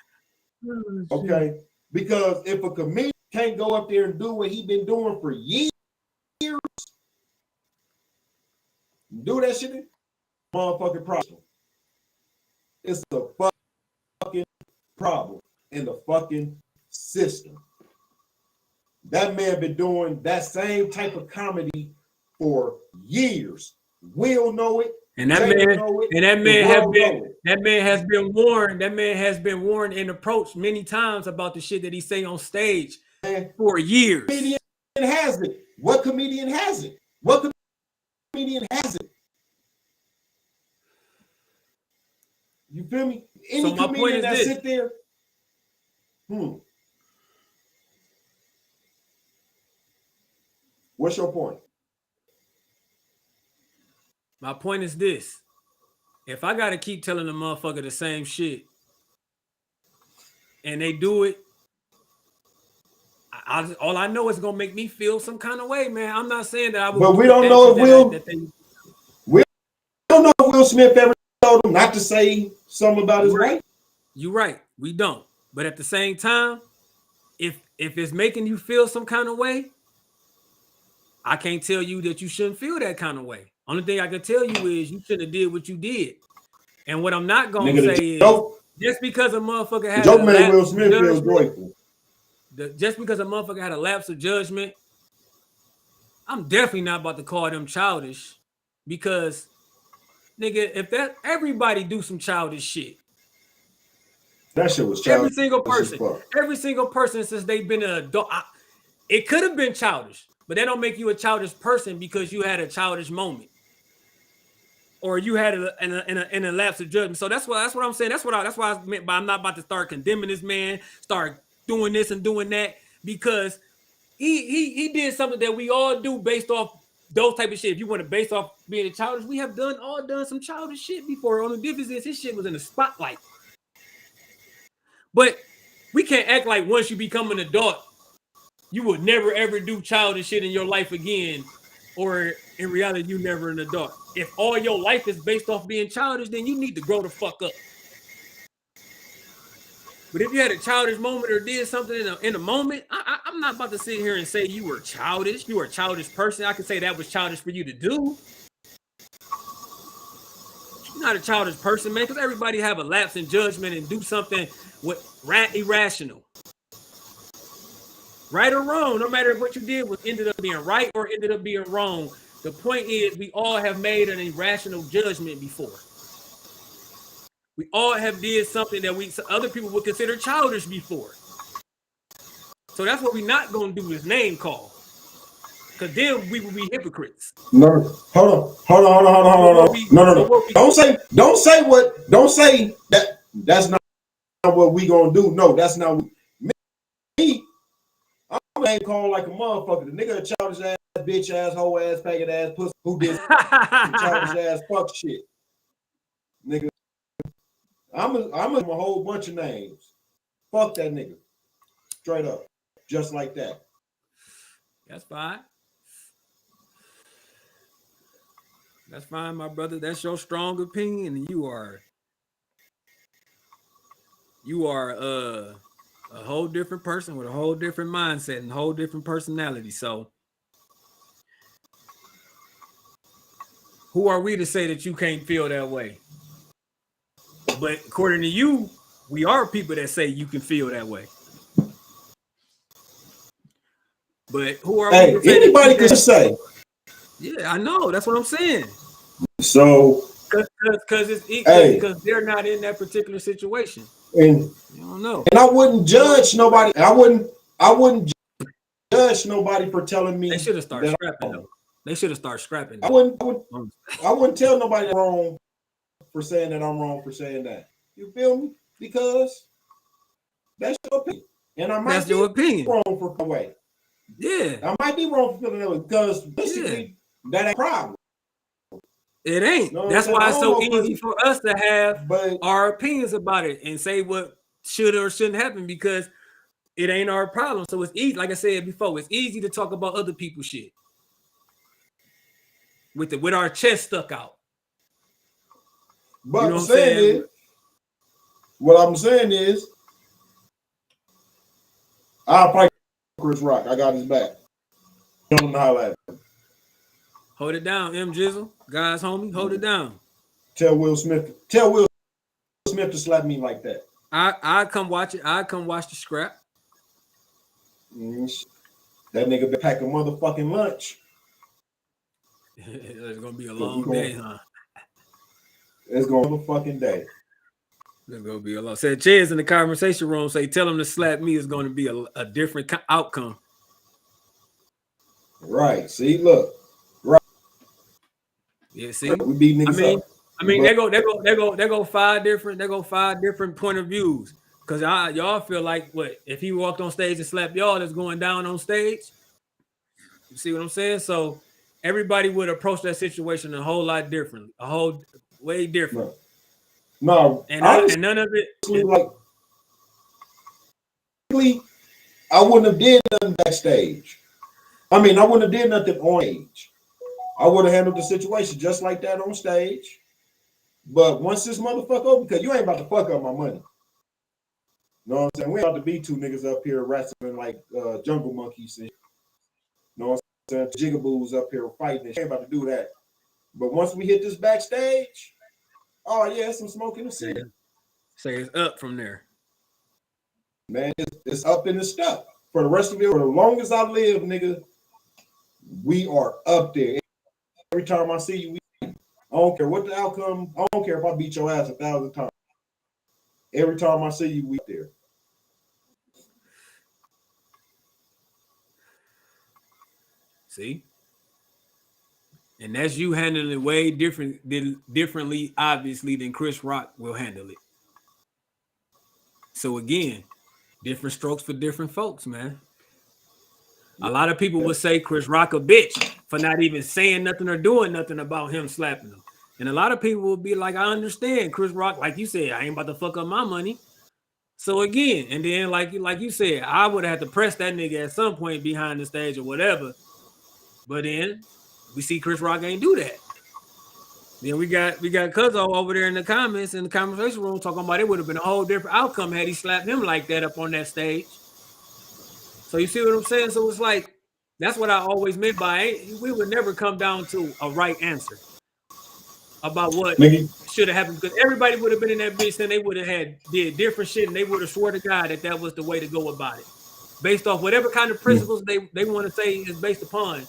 okay. Because if a comedian can't go up there and do what he been doing for years, do that shit, motherfucking problem. It's a fucking problem in the fucking system. That man been doing that same type of comedy for years. We'll know it. And that man has been warned. That man has been warned and approached many times about the shit that he say on stage for years. Comedian has it. What comedian has it? What comedian has it? You feel me? Any so comedian that sit there. What's your point? My point is this. If I got to keep telling the motherfucker the same shit and they do it, all I know is going to make me feel some kind of way, man. I'm not saying that I would. But we don't know if we don't know if Will Smith ever told him not to say something about his wife. You're right. We don't. But at the same time, if it's making you feel some kind of way, I can't tell you that you shouldn't feel that kind of way. Only thing I can tell you is you shouldn't have did what you did. And what I'm not going to say is just because a motherfucker had a lapse Will Smith feels joyful. Just because a motherfucker had a lapse of judgment, I'm definitely not about to call them childish because, nigga, if that everybody do some childish shit. That shit was childish. Every single person since they've been an adult, it could have been childish, but that don't make you a childish person because you had a childish moment. Or you had in a lapse of judgment. So that's what I'm saying. That's why I meant by I'm not about to start condemning this man, start doing this and doing that, because he did something that we all do based off those type of shit. If you want to base off being a childish, we have all done some childish shit before. Only difference is his shit was in the spotlight. But we can't act like once you become an adult, you would never ever do childish shit in your life again. Or in reality, you never an adult. If all your life is based off being childish, then you need to grow the fuck up. But if you had a childish moment or did something in a moment, I'm not about to sit here and say you were childish. You were a childish person. I could say that was childish for you to do. You're not a childish person, man, because everybody have a lapse in judgment and do something irrational. Right or wrong, no matter what you did, ended up being right or ended up being wrong. The point is, we all have made an irrational judgment before. We all have did something that other people would consider childish before. So that's what we're not going to do is name call. Because then we will be hypocrites. No, hold on. No. Don't say that. That's not what we gonna do. No, that's not me. I'm name call like a motherfucker. The nigga a childish ass, bitch ass, hoe ass, faggot ass, pussy who did childish ass fuck shit. Nigga, I'm a whole bunch of names. Fuck that nigga. Straight up. Just like that. That's fine. That's fine, my brother. That's your strong opinion. And you are a whole different person with a whole different mindset and a whole different personality. So who are we to say that you can't feel that way? But according to you, we are people that say you can feel that way. But who are we to say anybody could say. Yeah, I know. That's what I'm saying. So because because they're not in that particular situation. And you don't know. And I wouldn't judge nobody. I wouldn't judge nobody for telling me. They should have started scrapping though. They should have started scrapping. I wouldn't tell nobody I'm wrong for saying that I'm wrong for saying that. You feel me? Because that's your opinion. And I might be wrong for the way. Yeah. I might be wrong for feeling that way because basically that ain't a problem. It ain't. You know that's why it's so easy for us to have our opinions about it and say what should or shouldn't happen because it ain't our problem. So it's easy. Like I said before, it's easy to talk about other people's shit. with our chest stuck out. But You know what I'm saying? What I'm saying is, I'll fight Chris Rock. I got his back. Don't know how that. Hold it down, M Gizzle. Guys, homie, hold it down. Tell Will Smith to slap me like that. I come watch it. I come watch the scrap. That nigga been packing motherfucking lunch. It's gonna be a long day, huh? It's gonna be a fucking day. It's gonna be a long. Said Chaz in the conversation room. Say, tell him to slap me is going to be a different outcome. Right. See, look. Right. Yeah. See, we beat niggas up. I mean, they go five different point of views. Cause y'all feel like what if he walked on stage and slapped y'all that's going down on stage? You see what I'm saying? So everybody would approach that situation a whole lot differently, a whole way different. No, and none of it. Like, I wouldn't have did nothing backstage. I mean, I wouldn't have did nothing on stage. I would have handled the situation just like that on stage. But once this motherfucker over, because you ain't about to fuck up my money. You know what I'm saying? We ain't about to be two niggas up here wrestling like jungle monkeys and you know what I'm saying? Jigaboos up here fighting and shit. Ain't about to do that. But once we hit this backstage, oh yeah, some smoke in the city. Say it's up from there. Man, it's up in the stuff. For the rest of it, for the longest I live, nigga, we are up there. Every time I see you, I don't care what the outcome. I don't care if I beat your ass 1,000 times. Every time I see you, we there. See? And that's you handling it way differently, obviously, than Chris Rock will handle it. So again, different strokes for different folks, man. A lot of people would say Chris Rock a bitch for not even saying nothing or doing nothing about him slapping them. And a lot of people will be like, I understand Chris Rock, like you said, I ain't about to fuck up my money. So again, and then like you said, I would have had to press that nigga at some point behind the stage or whatever. But then we see Chris Rock ain't do that. Then we got Cuzzo over there in the comments in the conversation room talking about it would have been a whole different outcome had he slapped him like that up on that stage. So you see what I'm saying? So it's like that's what I always meant by we would never come down to a right answer about what should have happened because everybody would have been in that bitch and they would have did different shit and they would have swore to God that was the way to go about it. Based off whatever kind of principles they want to say is based upon,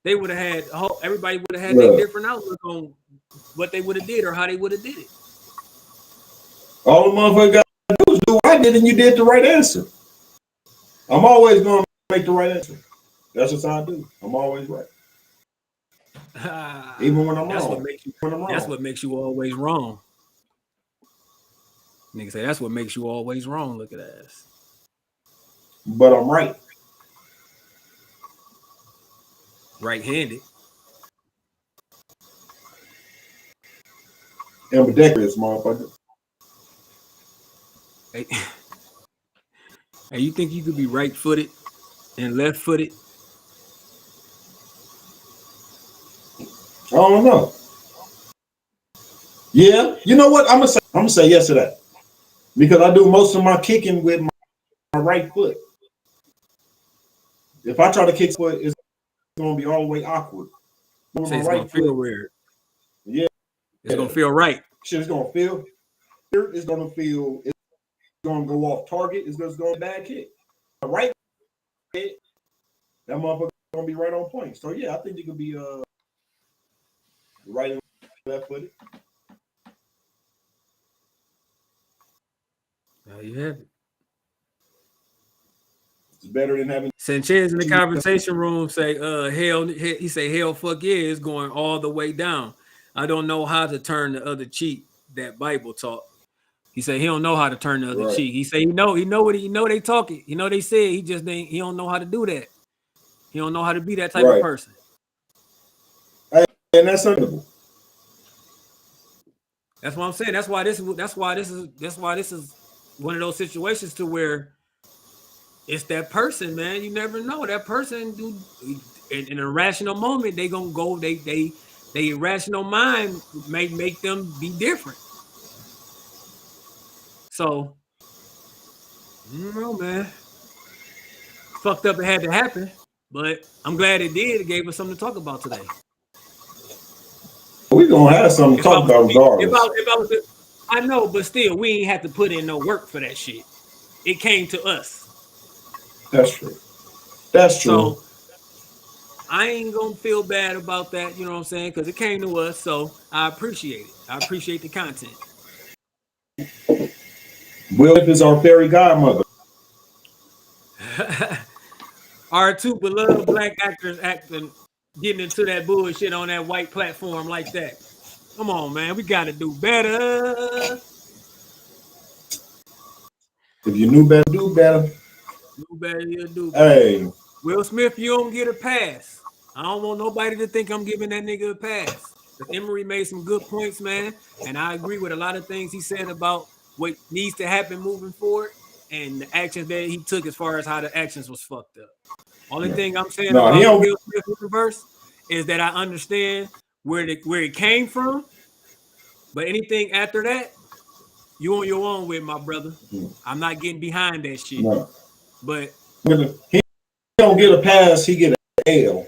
they would have had everybody would have had their different outlook on what they would have did or how they would have did it. All the motherfucker got to do is do what I did and you did the right answer. I'm always going to make the right answer. That's just how I do. I'm always right. Even when I'm wrong. That's what makes you always wrong. Nigga say that's what makes you always wrong. Look at that. But I'm right. Right-handed. Ambidextrous, motherfucker. Hey, you think you could be right-footed and left-footed? I don't know. Yeah, you know what? I'm gonna say yes to that because I do most of my kicking with my right foot. If I try to kick foot, it's gonna be all the way awkward. It's gonna feel weird. Yeah, it's gonna feel right. Shit, it's gonna feel. It's gonna feel. It's gonna go off target. It's just gonna be a bad kick. A right kick, that motherfucker gonna be right on point. So yeah, I think you could be right and left footed. There you have it. It's better than having Sanchez in the conversation room say, hell, he say, hell, fuck yeah, it's going all the way down. I don't know how to turn the other cheek that Bible taught. He said he don't know how to turn the other cheek. He say he know they talking. You know they said he don't know how to do that. He don't know how to be that type of person. And that's understandable. That's what I'm saying. That's why this is one of those situations to where it's that person, man. You never know. That person in a rational moment, they gonna go, they Their irrational mind may make them be different. So, I don't know, man. Fucked up, it had to happen, but I'm glad it did. It gave us something to talk about today. We gonna have something to talk about regardless. I know, but still, we ain't have to put in no work for that shit. It came to us. That's true. That's true. So I ain't gonna feel bad about that, you know what I'm saying? Because it came to us, so I appreciate it. I appreciate the content. Will is our fairy godmother. Our two beloved black actors acting, getting into that bullshit on that white platform like that. Come on, man. We gotta do better. If you knew better, do better. Do better, you'll do better. Hey. Will Smith, you don't get a pass. I don't want nobody to think I'm giving that nigga a pass. Because Emery made some good points, man. And I agree with a lot of things he said about what needs to happen moving forward and the actions that he took as far as how the actions was fucked up. Only thing I'm saying about Will Smith universe is that I understand where it came from. But anything after that, you on your own with, my brother. I'm not getting behind that shit. No. But he don't get a pass, he get an L.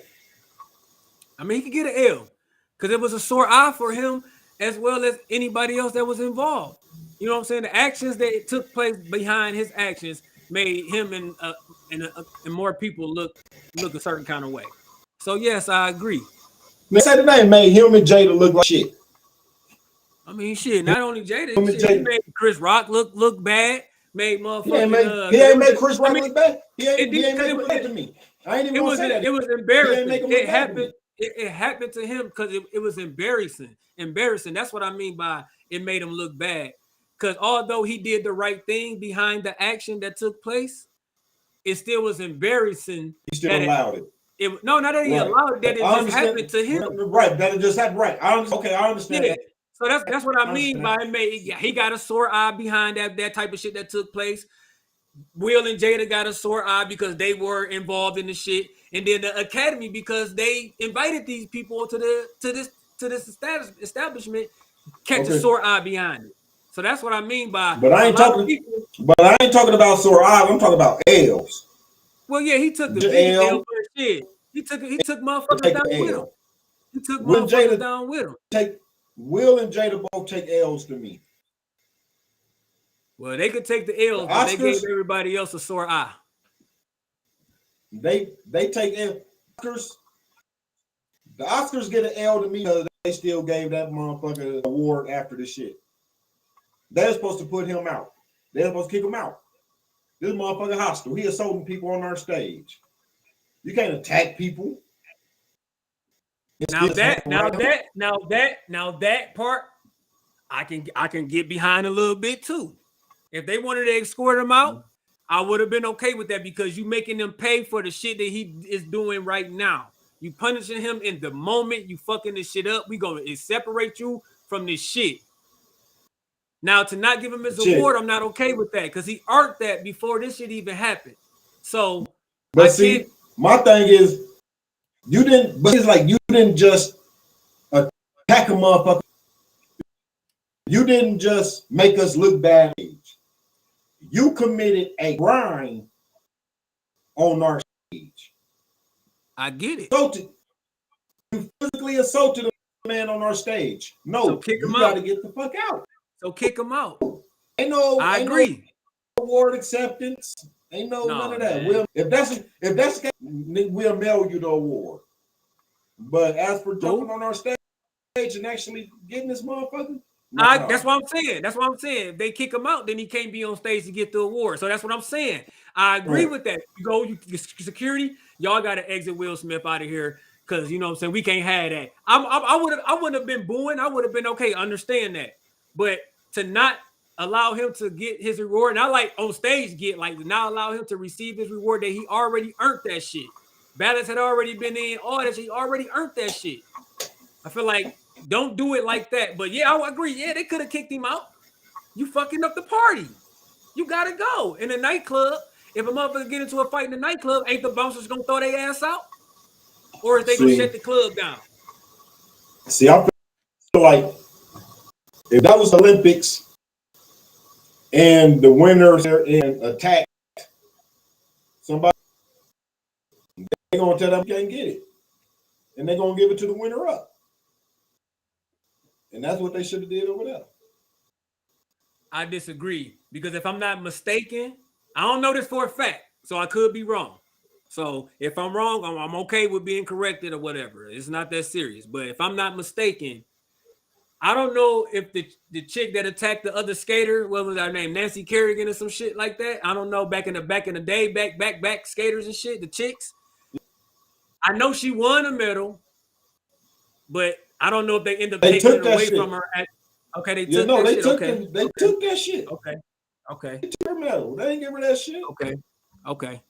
I mean, he could get an L because it was a sore eye for him as well as anybody else that was involved. You know what I'm saying? The actions that took place behind his actions made him and more people look a certain kind of way. So yes, I agree. They said the name made him and Jada look like shit. I mean, shit. Not only Jada, he made Chris Rock look bad. Made motherfucking. He ain't made Chris Rock look bad. He ain't make him look to me. I ain't even gonna say that. It was embarrassing. It happened. It happened to him because it was embarrassing. Embarrassing. That's what I mean by it made him look bad. Because although he did the right thing behind the action that took place, it still was embarrassing. He still allowed it. No, not that he allowed it. That it just happened to him. Right. That it just happened. Right. I understand that. So that's what I mean by he got a sore eye behind that type of shit that took place. Will and Jada got a sore eye because they were involved in the shit, and then the Academy because they invited these people to this establishment catch a sore eye behind it. So that's what I mean by. But I ain't talking about sore eyes. I'm talking about L's. Well, yeah, he took the big L for shit. He took motherfuckers down with him. He took motherfuckers down with him. Will and Jada both take L's to me. Well, they could take the L's, but they gave everybody else a sore eye. They take Oscars. The Oscars get an L to me because they still gave that motherfucker award after the shit. They're supposed to put him out. They're supposed to kick him out. This motherfucker hostile. He assaulting people on our stage. You can't attack people. Now that part, I can get behind a little bit too. If they wanted to escort him out, I would have been okay with that because you making them pay for the shit that he is doing right now. You punishing him in the moment you fucking this shit up. We gonna separate you from this shit. Now to not give him his award, I'm not okay with that because he earned that before this shit even happened. So, but my thing is, you didn't. But it's like you didn't just attack a motherfucker. You didn't just make us look bad. You committed a crime on our stage. I get it. You physically assaulted a man on our stage. No, so kick him out. You got to get the fuck out. So kick him out. I agree. No award acceptance. Ain't none of that. If that's the case, we'll mail you the award. But as for jumping on our stage and actually getting this motherfucker. That's what I'm saying. That's what I'm saying. If they kick him out, then he can't be on stage to get the award. So that's what I'm saying. I agree with that. Security, y'all got to exit Will Smith out of here because you know what I'm saying. We can't have that. I wouldn't have been booing. I would have been okay. Understand that, but to not allow him to get his reward, not like on stage not allow him to receive his reward that he already earned that shit. Ballots had already been in. All that shit, he already earned that shit. I feel like. Don't do it like that. But yeah, I agree. Yeah, they could have kicked him out. You fucking up the party. You gotta go. In a nightclub, if a motherfucker get into a fight in a nightclub, ain't the bouncers gonna throw their ass out? Or is they gonna shut the club down? See, I feel like if that was Olympics and the winners in attack somebody, they're gonna tell them you can't get it, and they're gonna give it to the winner up, and that's what they should have did over there. I disagree because if I'm not mistaken, I don't know this for a fact, so I could be wrong. So if I'm wrong, I'm okay with being corrected or whatever. It's not that serious. But if I'm not mistaken, I don't know if the chick that attacked the other skater, what was her name, Nancy Kerrigan or some shit like that. I don't know. Back in the day, back skaters and shit, the chicks. I know she won a medal, but I don't know if they end up taking it away from her. Okay, they took that shit. They took that shit. Okay. They took her medal. They didn't give her that shit. Okay.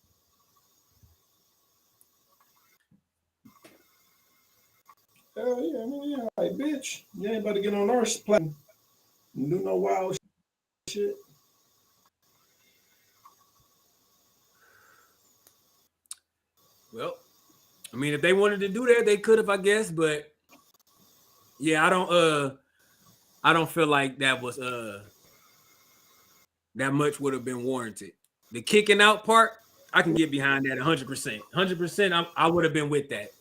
Hell yeah, I mean, yeah, like, bitch, you ain't about to get on our platform and do no wild shit. Well, I mean, if they wanted to do that, they could have, I guess. But yeah, I don't feel like that was that much would have been warranted. The kicking out part, I can get behind that 100%. 100%, I would have been with that.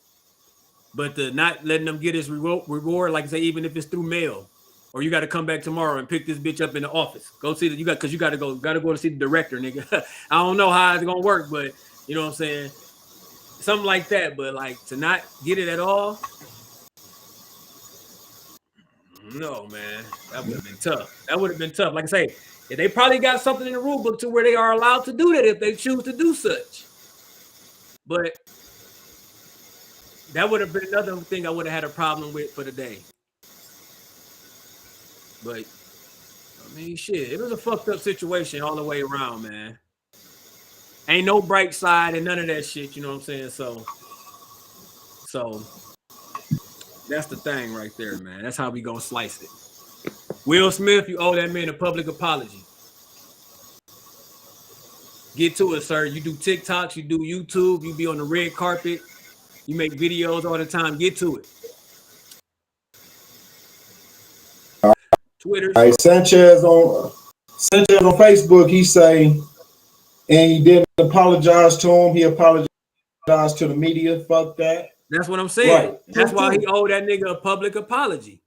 But the not letting them get his reward, like I say, even if it's through mail, or you got to come back tomorrow and pick this bitch up in the office. Go see that you got to go to see the director, nigga. I don't know how it's gonna work, but you know what I'm saying, something like that. But like to not get it at all, no, man, that would have been tough. That would have been tough. Like I say, if they probably got something in the rule book to where they are allowed to do that if they choose to do such. But that would have been another thing I would have had a problem with for the day. But, I mean, shit, it was a fucked up situation all the way around, man. Ain't no bright side and none of that shit, you know what I'm saying? So that's the thing right there, man. That's how we gonna slice it. Will Smith, you owe that man a public apology. Get to it, sir. You do TikToks, you do YouTube, you be on the red carpet. You make videos all the time. Get to it. Twitter. All right, Sanchez on Facebook, he say, and he didn't apologize to him. He apologized to the media. Fuck that. That's what I'm saying. Right. That's why he owed that nigga a public apology.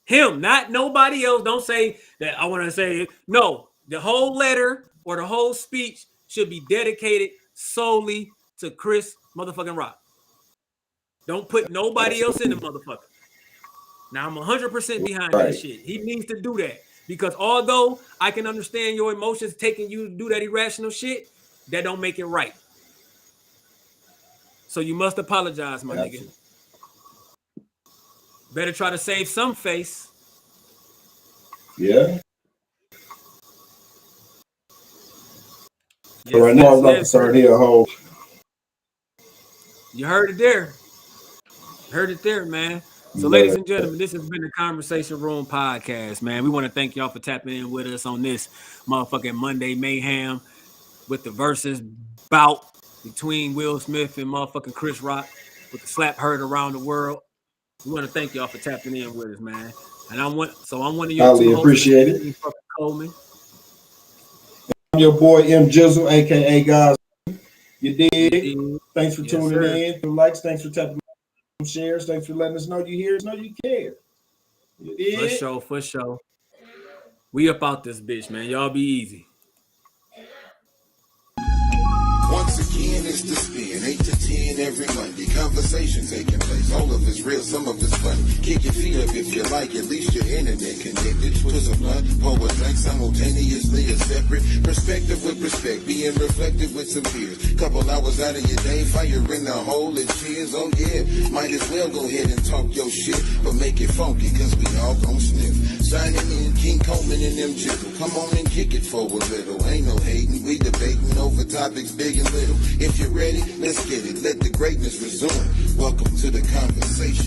Him, not nobody else. Don't say that. I want to say no. The whole letter or the whole speech should be dedicated solely to Chris motherfucking Rock. Don't put nobody else in the motherfucker. Now I'm 100% behind that shit. He needs to do that because although I can understand your emotions taking you to do that irrational shit, that don't make it right. So you must apologize, my nigga. Better try to save some face. Yeah. So right now, I'm not concerned here, whole. You heard it there. Heard it there, man. So, ladies and gentlemen, this has been the Conversation Room podcast, man. We want to thank y'all for tapping in with us on this motherfucking Monday mayhem with the versus bout between Will Smith and motherfucking Chris Rock with the slap heard around the world. We want to thank y'all for tapping in with us, man. And I'm one of your highly appreciate it. Coleman. I'm your boy M Gizzle, aka guys. You did. Thanks for tuning in. For likes, thanks for tapping. Shares, thanks for letting us know you hear us, know you care. For sure. We up out this bitch, man. Y'all be easy. Once again, it's the spin, 8 to 10 every Monday. Conversation taking place. All of it's real, some of it's funny. Kick your feet up if you like, at least your internet connected. Twist a blunt, pour a drink simultaneously, a separate perspective with respect, being reflected with some peers. Couple hours out of your day, fire in the hole and cheers. Oh yeah, might as well go ahead and talk your shit, but make it funky, cause we all gon' sniff. Signing in, King Coleman and them Gizzle. Come on and kick it for a little. Ain't no hating, we debating over topics big and little. If you're ready, let's get it. Let the greatness resume. Welcome to the conversation.